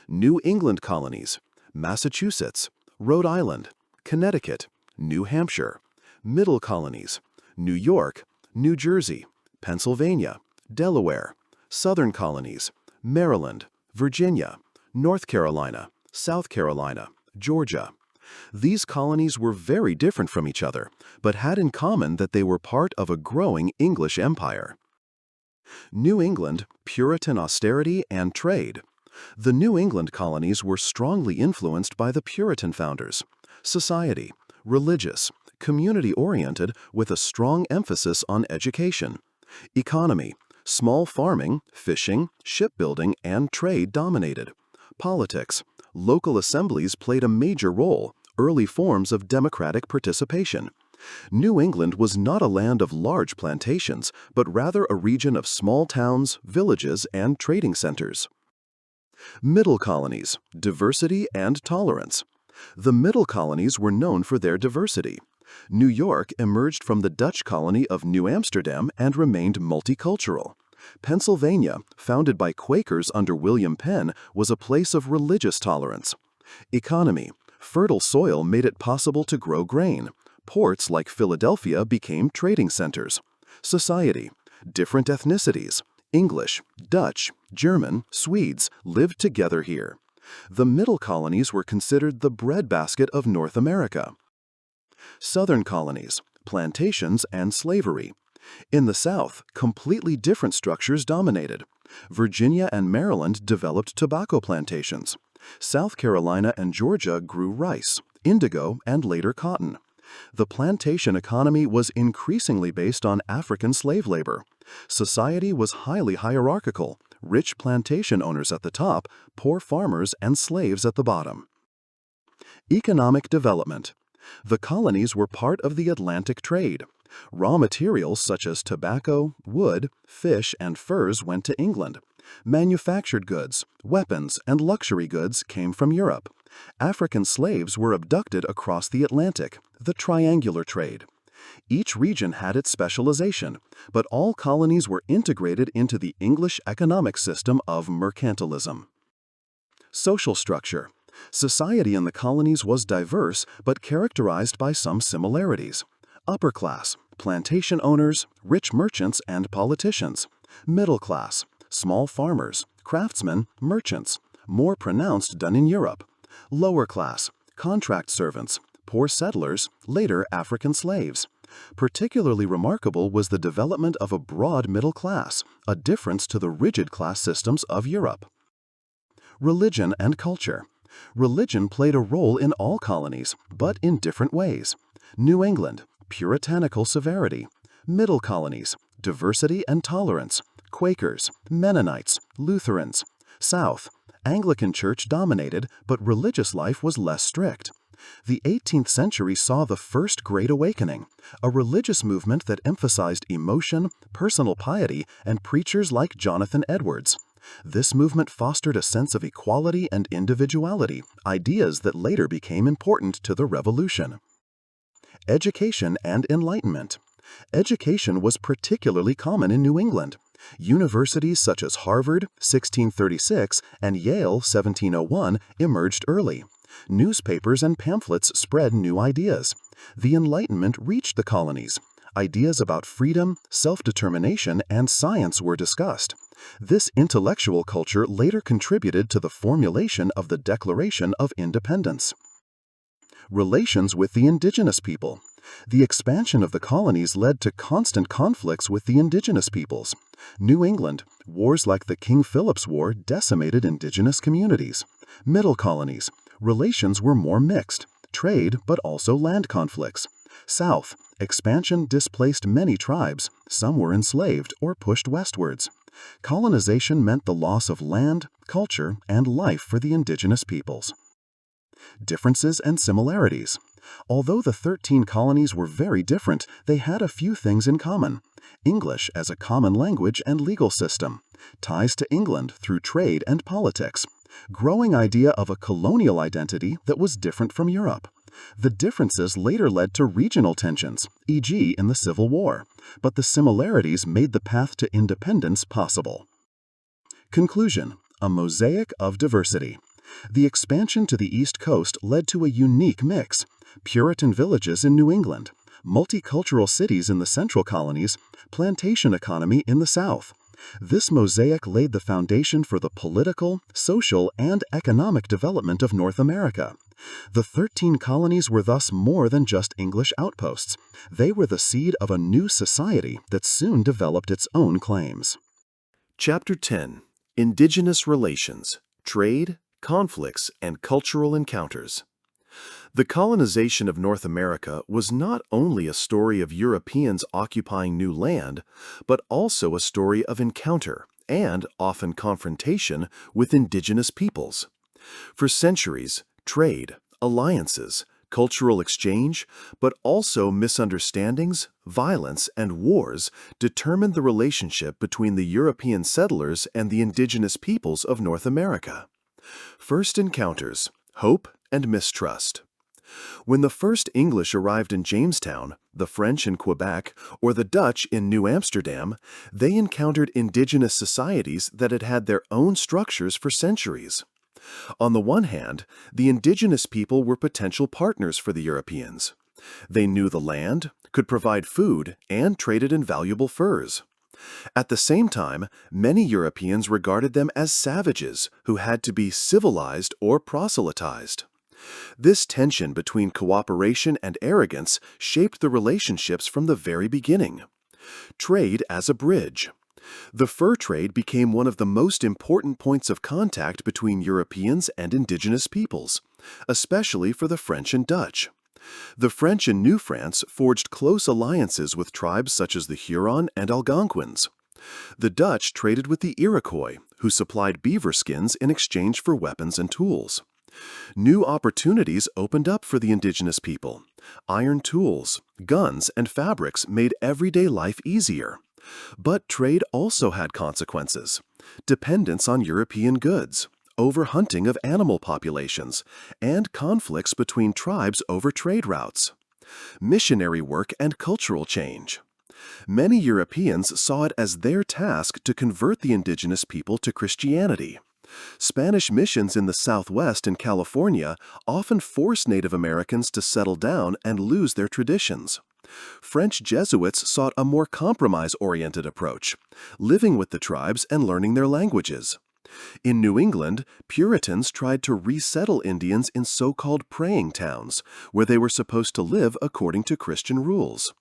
New England colonies, Massachusetts, Rhode Island, Connecticut, New Hampshire. Middle colonies, New York, New Jersey, Pennsylvania, Delaware. Southern colonies, Maryland, Virginia, North Carolina, South Carolina, Georgia. These colonies were very different from each other, but had in common that they were part of a growing English empire. New England, Puritan austerity and trade. The New England colonies were strongly influenced by the Puritan founders. Society, religious, community-oriented with a strong emphasis on education. Economy, small farming, fishing, shipbuilding, and trade dominated. Politics, local assemblies played a major role, early forms of democratic participation. New England was not a land of large plantations, but rather a region of small towns, villages, and trading centers. Middle colonies, diversity and tolerance. The middle colonies were known for their diversity. New York emerged from the Dutch colony of New Amsterdam and remained multicultural. Pennsylvania, founded by Quakers under William Penn, was a place of religious tolerance. Economy. Fertile soil made it possible to grow grain. Ports like Philadelphia became trading centers. Society. Different ethnicities. English, Dutch, German, Swedes lived together here. The middle colonies were considered the breadbasket of North America. Southern colonies, plantations, and slavery. In the South, completely different structures dominated. Virginia and Maryland developed tobacco plantations. South Carolina and Georgia grew rice, indigo, and later cotton. The plantation economy was increasingly based on African slave labor. Society was highly hierarchical, rich plantation owners at the top, poor farmers and slaves at the bottom. Economic development. The colonies were part of the Atlantic trade. Raw materials such as tobacco, wood, fish, and furs went to England. Manufactured goods, weapons, and luxury goods came from Europe. African slaves were abducted across the Atlantic, the triangular trade. Each region had its specialization, but all colonies were integrated into the English economic system of mercantilism. Social structure. Society in the colonies was diverse but characterized by some similarities. Upper class, plantation owners, rich merchants and politicians. Middle class, small farmers, craftsmen, merchants, more pronounced than in Europe. Lower class, contract servants, poor settlers, later African slaves. Particularly remarkable was the development of a broad middle class, a difference to the rigid class systems of Europe. Religion and culture. Religion played a role in all colonies, but in different ways. New England, puritanical severity. Middle colonies, diversity and tolerance. Quakers, Mennonites, Lutherans. South, Anglican Church dominated, but religious life was less strict. The 18th century saw the First Great Awakening, a religious movement that emphasized emotion, personal piety, and preachers like Jonathan Edwards. This movement fostered a sense of equality and individuality, ideas that later became important to the Revolution. Education and Enlightenment. Education was particularly common in New England. Universities such as Harvard, 1636, and Yale, 1701, emerged early. Newspapers and pamphlets spread new ideas. The Enlightenment reached the colonies. Ideas about freedom, self-determination, and science were discussed. This intellectual culture later contributed to the formulation of the Declaration of Independence. Relations with the indigenous people. The expansion of the colonies led to constant conflicts with the indigenous peoples. New England, wars like the King Philip's War decimated indigenous communities. Middle colonies, relations were more mixed, trade but also land conflicts. South, expansion displaced many tribes, some were enslaved or pushed westwards. Colonization meant the loss of land, culture, and life for the indigenous peoples. Differences and similarities. Although the 13 colonies were very different, they had a few things in common. English as a common language and legal system. Ties to England through trade and politics. Growing idea of a colonial identity that was different from Europe. The differences later led to regional tensions, e.g. in the Civil War, but the similarities made the path to independence possible. Conclusion: a mosaic of diversity. The expansion to the East Coast led to a unique mix. Puritan villages in New England, multicultural cities in the central colonies, plantation economy in the South. This mosaic laid the foundation for the political, social, and economic development of North America. The 13 colonies were thus more than just English outposts. They were the seed of a new society that soon developed its own claims. Chapter 10. Indigenous Relations, Trade, Conflicts, and Cultural Encounters. The colonization of North America was not only a story of Europeans occupying new land, but also a story of encounter and often confrontation with indigenous peoples. For centuries, trade, alliances, cultural exchange, but also misunderstandings, violence, and wars determined the relationship between the European settlers and the indigenous peoples of North America. First encounters, hope and mistrust. When the first English arrived in Jamestown, the French in Quebec, or the Dutch in New Amsterdam, they encountered indigenous societies that had had their own structures for centuries. On the one hand, the indigenous people were potential partners for the Europeans. They knew the land, could provide food, and traded in valuable furs. At the same time, many Europeans regarded them as savages who had to be civilized or proselytized. This tension between cooperation and arrogance shaped the relationships from the very beginning. Trade as a bridge. The fur trade became one of the most important points of contact between Europeans and indigenous peoples, especially for the French and Dutch. The French in New France forged close alliances with tribes such as the Huron and Algonquins. The Dutch traded with the Iroquois, who supplied beaver skins in exchange for weapons and tools. New opportunities opened up for the indigenous people. Iron tools, guns, and fabrics made everyday life easier. But trade also had consequences. Dependence on European goods, overhunting of animal populations, and conflicts between tribes over trade routes. Missionary work and cultural change. Many Europeans saw it as their task to convert the indigenous people to Christianity. Spanish missions in the Southwest and California often forced Native Americans to settle down and lose their traditions. French Jesuits sought a more compromise-oriented approach, living with the tribes and learning their languages. In New England, Puritans tried to resettle Indians in so-called praying towns, where they were supposed to live according to Christian rules.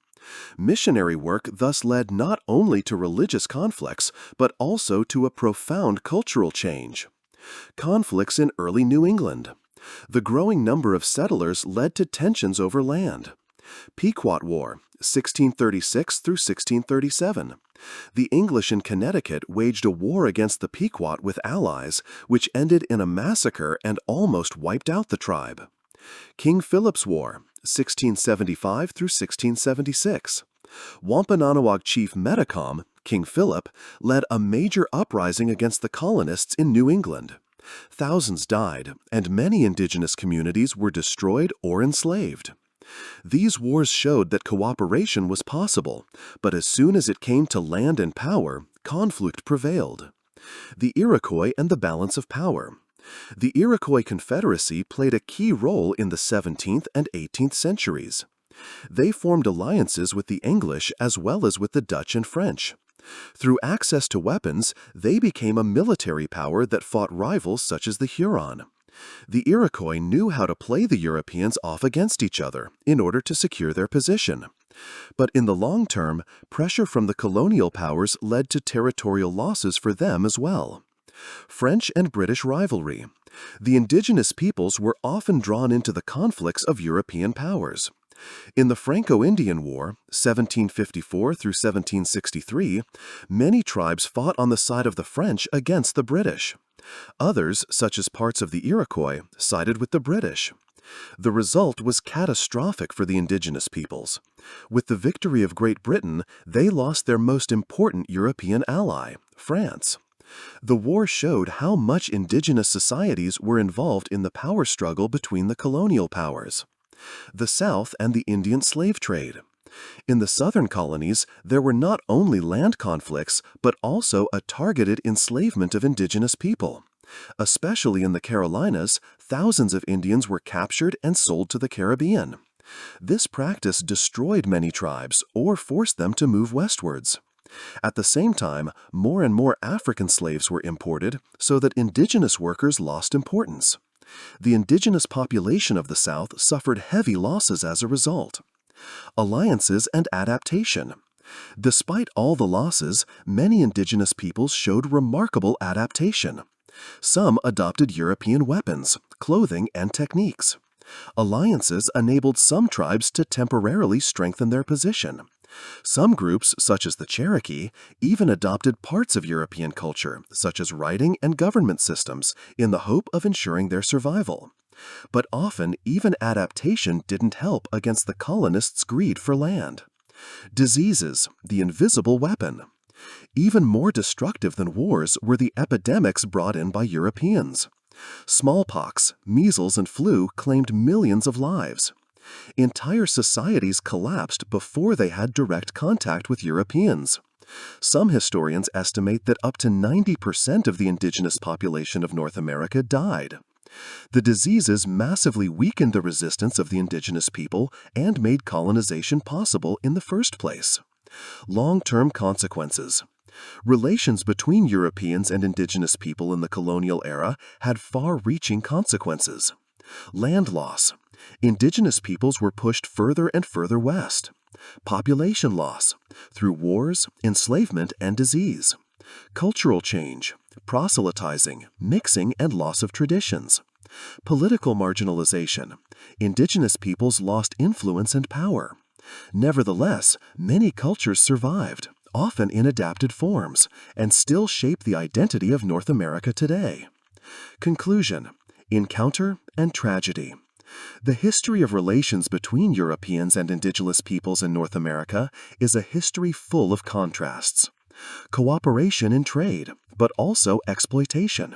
Missionary work thus led not only to religious conflicts, but also to a profound cultural change. Conflicts in early New England. The growing number of settlers led to tensions over land. Pequot War, 1636 through 1637. The English in Connecticut waged a war against the Pequot with allies, which ended in a massacre and almost wiped out the tribe. King Philip's War, 1675 through 1676. Wampanoag chief Metacom, King Philip, led a major uprising against the colonists in New England. Thousands died, and many indigenous communities were destroyed or enslaved. These wars showed that cooperation was possible, but as soon as it came to land and power, conflict prevailed. The Iroquois and the balance of power. The Iroquois Confederacy played a key role in the 17th and 18th centuries. They formed alliances with the English as well as with the Dutch and French. Through access to weapons, they became a military power that fought rivals such as the Huron. The Iroquois knew how to play the Europeans off against each other in order to secure their position. But in the long term, pressure from the colonial powers led to territorial losses for them as well. French and British rivalry. The indigenous peoples were often drawn into the conflicts of European powers. In the Franco-Indian War, 1754 through 1763, many tribes fought on the side of the French against the British. Others, such as parts of the Iroquois, sided with the British. The result was catastrophic for the indigenous peoples. With the victory of Great Britain, they lost their most important European ally, France. The war showed how much indigenous societies were involved in the power struggle between the colonial powers. The South and the Indian slave trade. In the southern colonies, there were not only land conflicts, but also a targeted enslavement of indigenous people. Especially in the Carolinas, thousands of Indians were captured and sold to the Caribbean. This practice destroyed many tribes or forced them to move westwards. At the same time, more and more African slaves were imported, so that indigenous workers lost importance. The indigenous population of the South suffered heavy losses as a result. Alliances and adaptation. Despite all the losses, many indigenous peoples showed remarkable adaptation. Some adopted European weapons, clothing, and techniques. Alliances enabled some tribes to temporarily strengthen their position. Some groups, such as the Cherokee, even adopted parts of European culture, such as writing and government systems, in the hope of ensuring their survival. But often, even adaptation didn't help against the colonists' greed for land. Diseases, the invisible weapon. Even more destructive than wars were the epidemics brought in by Europeans. Smallpox, measles, and flu claimed millions of lives. Entire societies collapsed before they had direct contact with Europeans. Some historians estimate that up to 90% of the indigenous population of North America died. The diseases massively weakened the resistance of the indigenous people and made colonization possible in the first place. Long-term consequences. Relations between Europeans and indigenous people in the colonial era had far-reaching consequences. Land loss. Indigenous peoples were pushed further and further west. Population loss through wars, enslavement, and disease. Cultural change, proselytizing, mixing, and loss of traditions. Political marginalization. Indigenous peoples lost influence and power. Nevertheless, many cultures survived, often in adapted forms, and still shape the identity of North America today. Conclusion: encounter and tragedy. The history of relations between Europeans and indigenous peoples in North America is a history full of contrasts. Cooperation in trade, but also exploitation.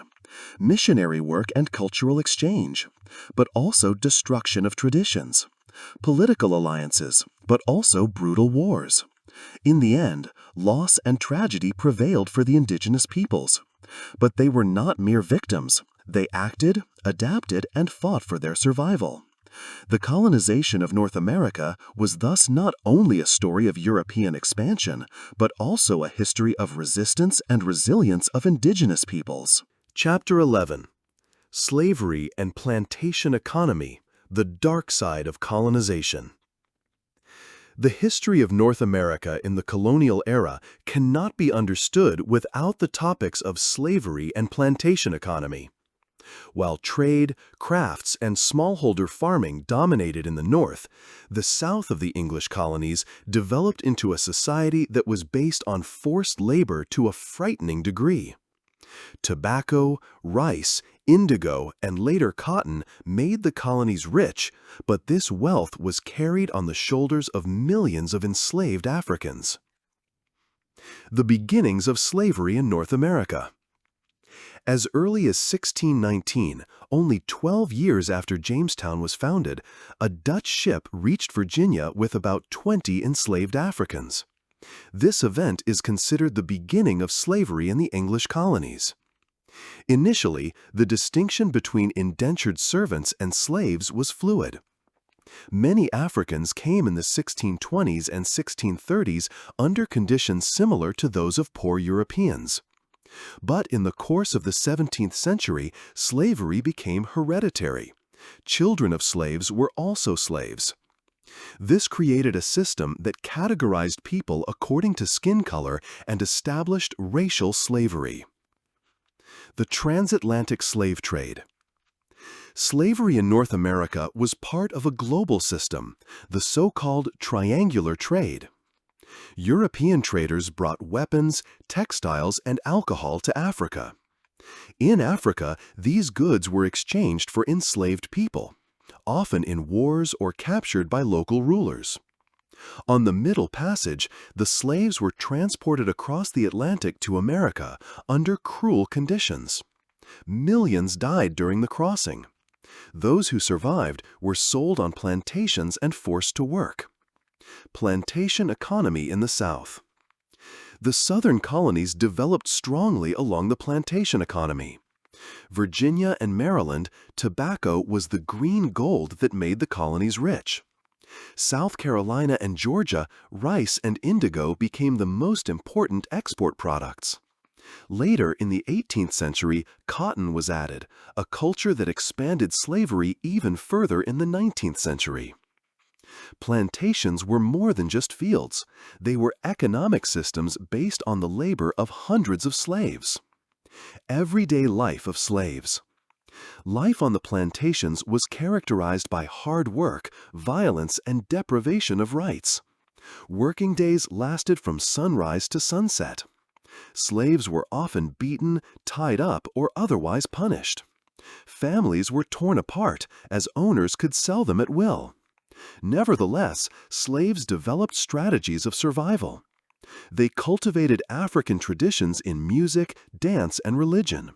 Missionary work and cultural exchange, but also destruction of traditions. Political alliances, but also brutal wars. In the end, loss and tragedy prevailed for the indigenous peoples. But they were not mere victims. They acted, adapted, and fought for their survival. The colonization of North America was thus not only a story of European expansion, but also a history of resistance and resilience of indigenous peoples. Chapter 11. Slavery and Plantation Economy, the Dark Side of Colonization. The history of North America in the colonial era cannot be understood without the topics of slavery and plantation economy. While trade, crafts, and smallholder farming dominated in the North, the south of the English colonies developed into a society that was based on forced labor to a frightening degree. Tobacco, rice, indigo, and later cotton made the colonies rich, but this wealth was carried on the shoulders of millions of enslaved Africans. The beginnings of slavery in North America. As early as 1619, only 12 years after Jamestown was founded, a Dutch ship reached Virginia with about 20 enslaved Africans. This event is considered the beginning of slavery in the English colonies. Initially, the distinction between indentured servants and slaves was fluid. Many Africans came in the 1620s and 1630s under conditions similar to those of poor Europeans. But in the course of the 17th century, slavery became hereditary. Children of slaves were also slaves. This created a system that categorized people according to skin color and established racial slavery. The transatlantic slave trade. Slavery in North America was part of a global system, the so-called triangular trade. European traders brought weapons, textiles, and alcohol to Africa. In Africa, these goods were exchanged for enslaved people, often in wars or captured by local rulers. On the Middle Passage, the slaves were transported across the Atlantic to America under cruel conditions. Millions died during the crossing. Those who survived were sold on plantations and forced to work. Plantation economy in the South. The southern colonies developed strongly along the plantation economy. Virginia and Maryland, tobacco was the green gold that made the colonies rich. South Carolina and Georgia, rice and indigo became the most important export products. Later, in the 18th century, cotton was added, a culture that expanded slavery even further in the 19th century. Plantations were more than just fields. They were economic systems based on the labor of hundreds of slaves. Everyday life of slaves. Life on the plantations was characterized by hard work, violence, and deprivation of rights. Working days lasted from sunrise to sunset. Slaves were often beaten, tied up, or otherwise punished. Families were torn apart, as owners could sell them at will. Nevertheless, slaves developed strategies of survival. They cultivated African traditions in music, dance, and religion.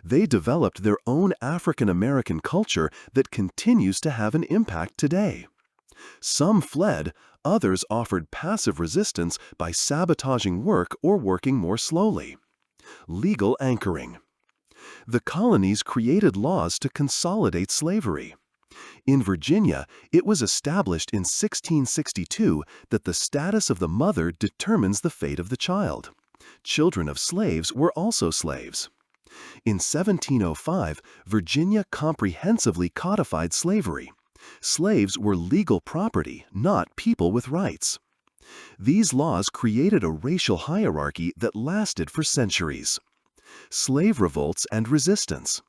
They developed their own African American culture that continues to have an impact today. Some fled, others offered passive resistance by sabotaging work or working more slowly. Legal anchoring. The colonies created laws to consolidate slavery. In Virginia, it was established in 1662 that the status of the mother determines the fate of the child. Children of slaves were also slaves. In 1705, Virginia comprehensively codified slavery. Slaves were legal property, not people with rights. These laws created a racial hierarchy that lasted for centuries. Slave revolts and resistance.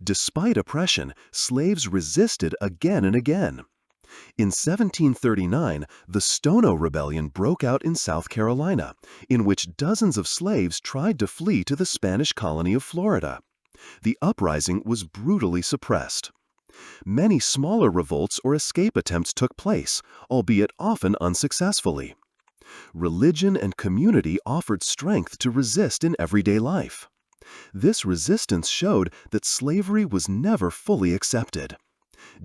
Despite oppression, slaves resisted again and again. In 1739, the Stono Rebellion broke out in South Carolina, in which dozens of slaves tried to flee to the Spanish colony of Florida. The uprising was brutally suppressed. Many smaller revolts or escape attempts took place, albeit often unsuccessfully. Religion and community offered strength to resist in everyday life. This resistance showed that slavery was never fully accepted.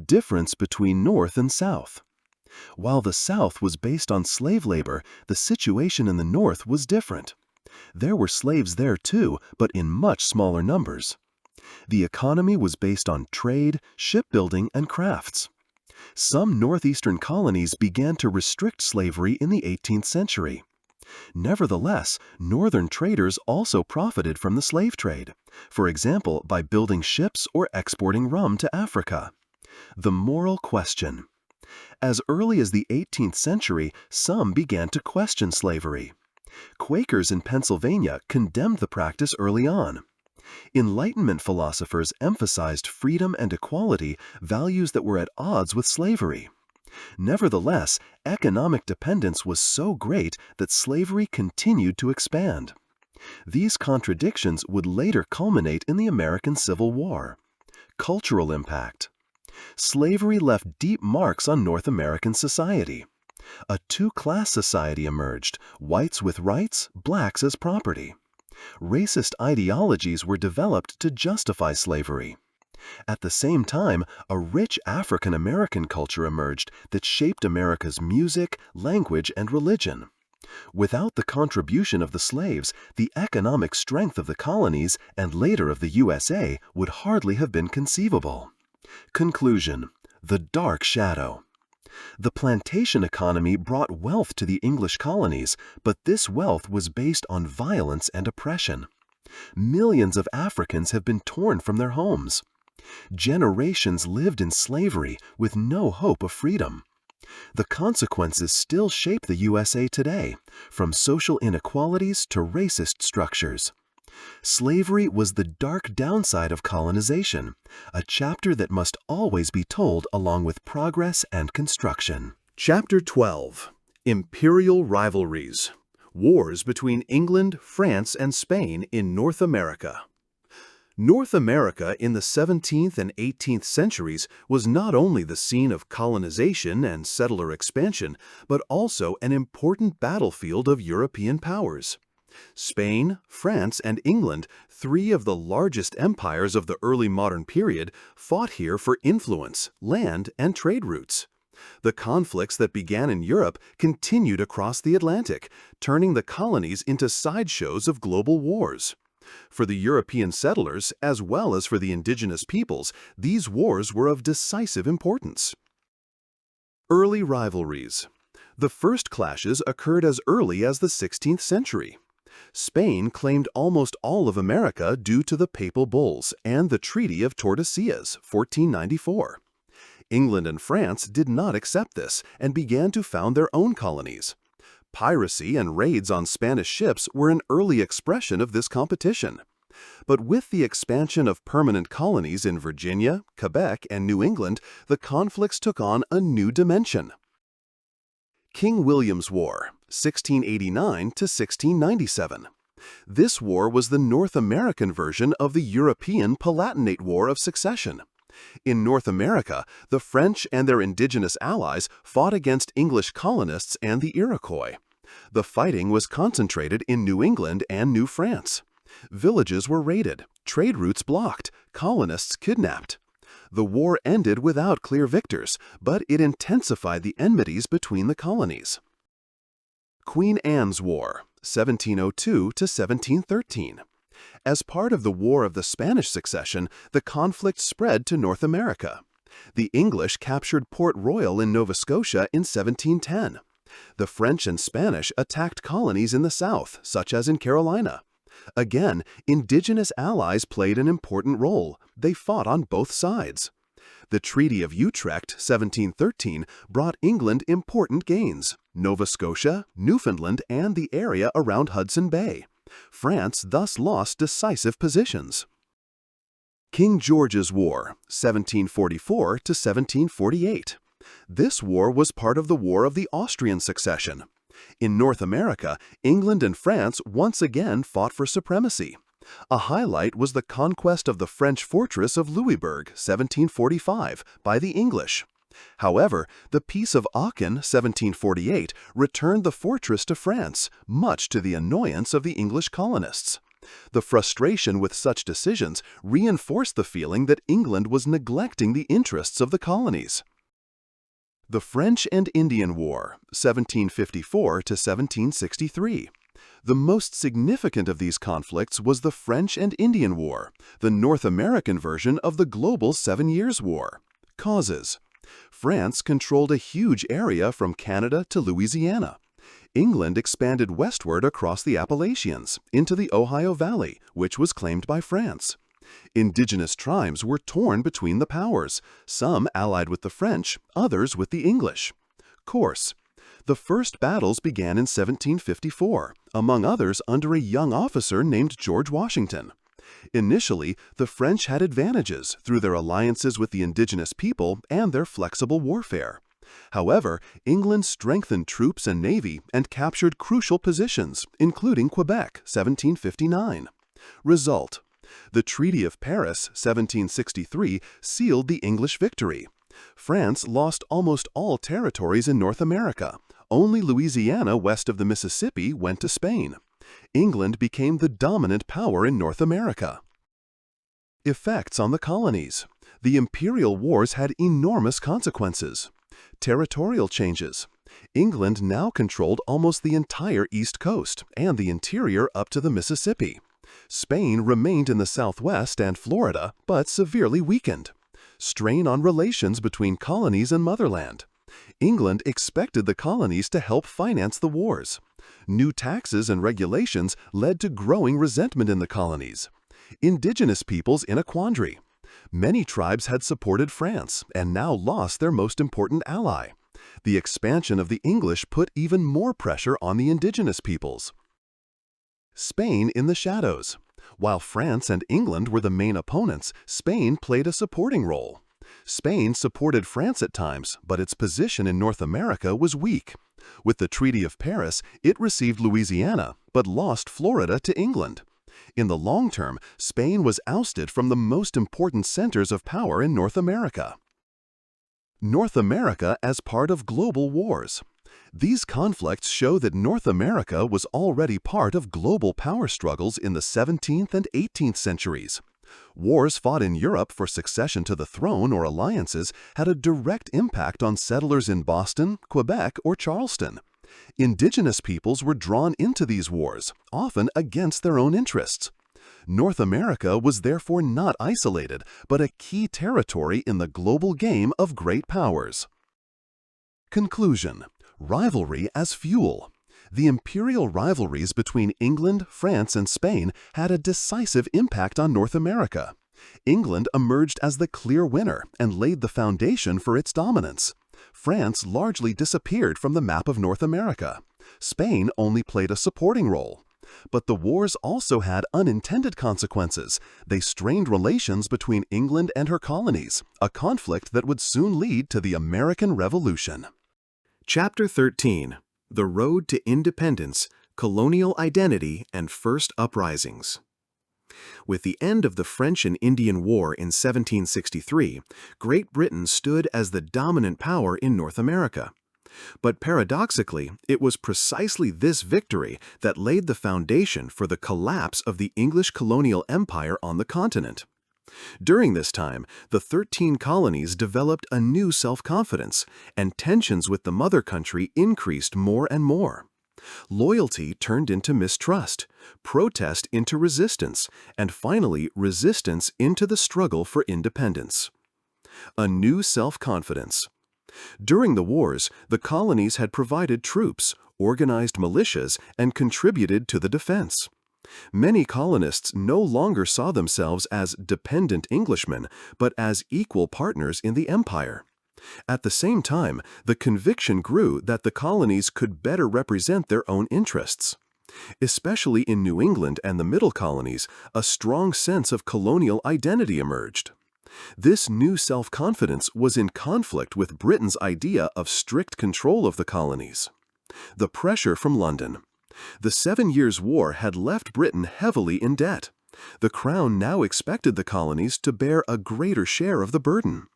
Difference between North and South. While the South was based on slave labor, the situation in the North was different. There were slaves there too, but in much smaller numbers. The economy was based on trade, shipbuilding, and crafts. Some northeastern colonies began to restrict slavery in the 18th century. Nevertheless, northern traders also profited from the slave trade, for example, by building ships or exporting rum to Africa. The moral question. As early as the 18th century, some began to question slavery. Quakers in Pennsylvania condemned the practice early on. Enlightenment philosophers emphasized freedom and equality, values that were at odds with slavery. Nevertheless, economic dependence was so great that slavery continued to expand. These contradictions would later culminate in the American Civil War. Cultural impact. Slavery left deep marks on North American society. A two-class society emerged, whites with rights, blacks as property. Racist ideologies were developed to justify slavery. At the same time, a rich African American culture emerged that shaped America's music, language, and religion. Without the contribution of the slaves, the economic strength of the colonies and later of the USA would hardly have been conceivable. Conclusion: the dark shadow. The plantation economy brought wealth to the English colonies, but this wealth was based on violence and oppression. Millions of Africans have been torn from their homes. Generations lived in slavery with no hope of freedom. The consequences still shape the USA today, from social inequalities to racist structures. Slavery was the dark downside of colonization, a chapter that must always be told along with progress and construction. Chapter 12. Imperial Rivalries. Wars between England, France, and Spain in North America. North America in the 17th and 18th centuries was not only the scene of colonization and settler expansion, but also an important battlefield of European powers. Spain, France, and England, three of the largest empires of the early modern period, fought here for influence, land, and trade routes. The conflicts that began in Europe continued across the Atlantic, turning the colonies into sideshows of global wars. For the European settlers, as well as for the indigenous peoples, these wars were of decisive importance. Early rivalries. The first clashes occurred as early as the 16th century. Spain claimed almost all of America due to the Papal Bulls and the Treaty of Tordesillas, 1494. England and France did not accept this and began to found their own colonies. Piracy and raids on Spanish ships were an early expression of this competition. But with the expansion of permanent colonies in Virginia, Quebec, and New England, the conflicts took on a new dimension. King William's War, 1689 to 1697. This war was the North American version of the European Palatinate War of Succession. In North America, the French and their indigenous allies fought against English colonists and the Iroquois. The fighting was concentrated in New England and New France. Villages were raided, trade routes blocked, colonists kidnapped. The war ended without clear victors, but it intensified the enmities between the colonies. Queen Anne's War, 1702 to 1713. As part of the War of the Spanish Succession, the conflict spread to North America. The English captured Port Royal in Nova Scotia in 1710. The French and Spanish attacked colonies in the south, such as in Carolina. Again, indigenous allies played an important role. They fought on both sides. The Treaty of Utrecht, 1713, brought England important gains: Nova Scotia, Newfoundland, and the area around Hudson Bay. France thus lost decisive positions. King George's War, 1744 to 1748. This war was part of the War of the Austrian Succession. In North America, England and France once again fought for supremacy. A highlight was the conquest of the French fortress of Louisbourg, 1745, by the English. However, the Peace of Aachen, 1748, returned the fortress to France, much to the annoyance of the English colonists. The frustration with such decisions reinforced the feeling that England was neglecting the interests of the colonies. The French and Indian War, 1754 to 1763. The most significant of these conflicts was the French and Indian War, the North American version of the global 7 Years' War. Causes: France controlled a huge area from Canada to Louisiana. England expanded westward across the Appalachians, into the Ohio Valley, which was claimed by France. Indigenous tribes were torn between the powers, some allied with the French, others with the English. Course: the first battles began in 1754, among others under a young officer named George Washington. Initially, the French had advantages through their alliances with the indigenous people and their flexible warfare. However, England strengthened troops and navy and captured crucial positions, including Quebec, 1759. Result: the Treaty of Paris, 1763, sealed the English victory. France lost almost all territories in North America. Only Louisiana west of the Mississippi went to Spain. England became the dominant power in North America. Effects on the colonies: the imperial wars had enormous consequences. Territorial changes: England now controlled almost the entire East Coast and the interior up to the Mississippi. Spain remained in the Southwest and Florida, but severely weakened. Strain on relations between colonies and motherland. England expected the colonies to help finance the wars. New taxes and regulations led to growing resentment in the colonies. Indigenous peoples in a quandary. Many tribes had supported France and now lost their most important ally. The expansion of the English put even more pressure on the indigenous peoples. Spain in the shadows. While France and England were the main opponents, Spain played a supporting role. Spain supported France at times, but its position in North America was weak. With the Treaty of Paris, it received Louisiana, but lost Florida to England. In the long term, Spain was ousted from the most important centers of power in North America. North America as part of global wars. These conflicts show that North America was already part of global power struggles in the 17th and 18th centuries. Wars fought in Europe for succession to the throne or alliances had a direct impact on settlers in Boston, Quebec, or Charleston. Indigenous peoples were drawn into these wars, often against their own interests. North America was therefore not isolated, but a key territory in the global game of great powers. Conclusion: rivalry as fuel. The imperial rivalries between England, France, and Spain had a decisive impact on North America. England emerged as the clear winner and laid the foundation for its dominance. France largely disappeared from the map of North America. Spain only played a supporting role. But the wars also had unintended consequences. They strained relations between England and her colonies, a conflict that would soon lead to the American Revolution. Chapter 13: The Road to Independence, Colonial Identity, and First Uprisings. With the end of the French and Indian War in 1763, Great Britain stood as the dominant power in North America. But paradoxically, it was precisely this victory that laid the foundation for the collapse of the English colonial empire on the continent. During this time, the 13 colonies developed a new self-confidence, and tensions with the mother country increased more and more. Loyalty turned into mistrust, protest into resistance, and finally resistance into the struggle for independence. A new self-confidence. During the wars, the colonies had provided troops, organized militias, and contributed to the defense. Many colonists no longer saw themselves as dependent Englishmen, but as equal partners in the empire. At the same time, the conviction grew that the colonies could better represent their own interests. Especially in New England and the Middle Colonies, a strong sense of colonial identity emerged. This new self-confidence was in conflict with Britain's idea of strict control of the colonies. The pressure from London. The 7 Years' War had left Britain heavily in debt. The Crown now expected the colonies to bear a greater share of the burden.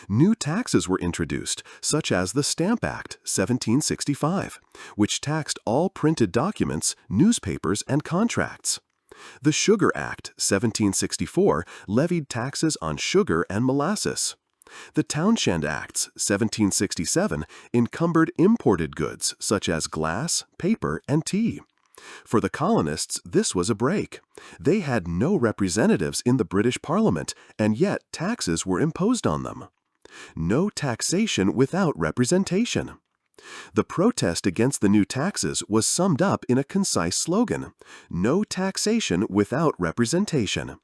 New taxes were introduced, such as the Stamp Act, 1765, which taxed all printed documents, newspapers, and contracts. The Sugar Act, 1764, levied taxes on sugar and molasses. The Townshend Acts, 1767, encumbered imported goods such as glass, paper, and tea. For the colonists, this was a break. They had no representatives in the British Parliament, and yet taxes were imposed on them. No taxation without representation. The protest against the new taxes was summed up in a concise slogan: no taxation without representation.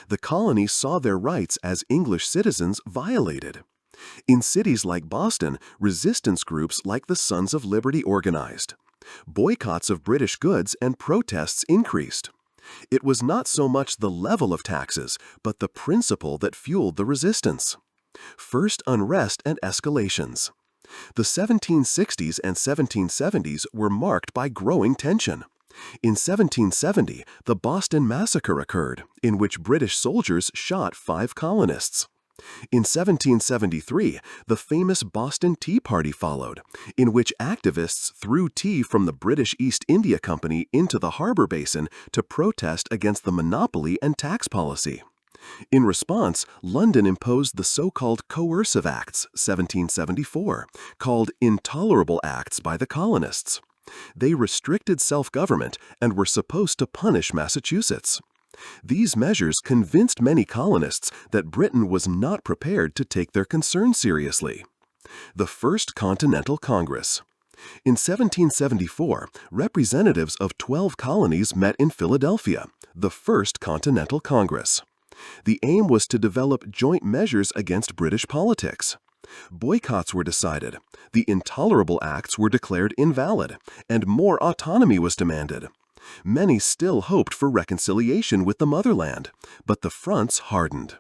The colonies saw their rights as English citizens violated. In cities like Boston, resistance groups like the Sons of Liberty organized. Boycotts of British goods and protests increased. It was not so much the level of taxes, but the principle that fueled the resistance. First unrest and escalations. The 1760s and 1770s were marked by growing tension. In 1770, the Boston Massacre occurred, in which British soldiers shot 5 colonists. In 1773, the famous Boston Tea Party followed, in which activists threw tea from the British East India Company into the harbor basin to protest against the monopoly and tax policy. In response, London imposed the so-called Coercive Acts, 1774, called Intolerable Acts by the colonists. They restricted self-government and were supposed to punish Massachusetts. These measures convinced many colonists that Britain was not prepared to take their concerns seriously. The First Continental Congress. In 1774, representatives of 12 colonies met in Philadelphia, the First Continental Congress. The aim was to develop joint measures against British politics. Boycotts were decided, the Intolerable Acts were declared invalid, and more autonomy was demanded. Many still hoped for reconciliation with the motherland, but the fronts hardened.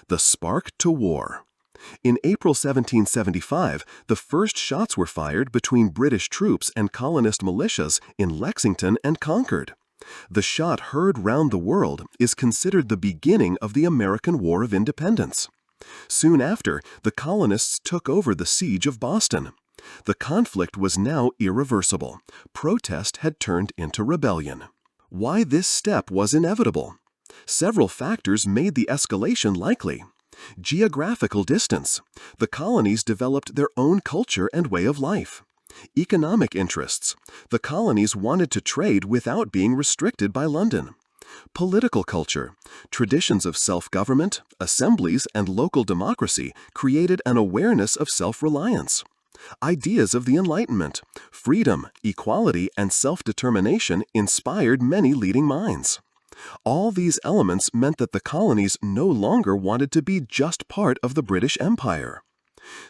The spark to war. In April 1775, the first shots were fired between British troops and colonist militias in Lexington and Concord. The shot heard round the world is considered the beginning of the American War of Independence. Soon after, the colonists took over the siege of Boston. The conflict was now irreversible. Protest had turned into rebellion. Why this step was inevitable? Several factors made the escalation likely. Geographical distance. The colonies developed their own culture and way of life. Economic interests. The colonies wanted to trade without being restricted by London. Political culture. Traditions of self-government, assemblies, and local democracy created an awareness of self-reliance. Ideas of the Enlightenment, freedom, equality, and self-determination inspired many leading minds. All these elements meant that the colonies no longer wanted to be just part of the British Empire.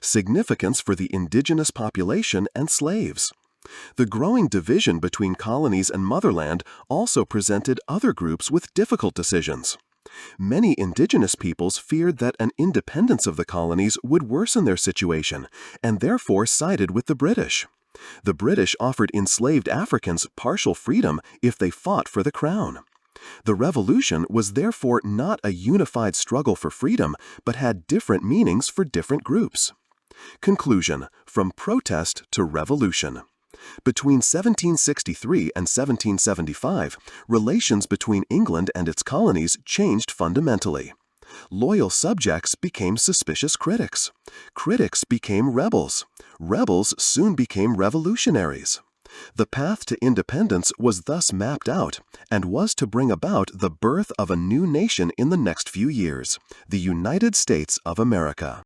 Significance for the indigenous population and slaves. The growing division between colonies and motherland also presented other groups with difficult decisions. Many indigenous peoples feared that an independence of the colonies would worsen their situation, and therefore sided with the British. The British offered enslaved Africans partial freedom if they fought for the crown. The Revolution was therefore not a unified struggle for freedom, but had different meanings for different groups. Conclusion: from protest to revolution. Between 1763 and 1775, relations between England and its colonies changed fundamentally. Loyal subjects became suspicious critics. Critics became rebels. Rebels soon became revolutionaries. The path to independence was thus mapped out and was to bring about the birth of a new nation in the next few years, the United States of America.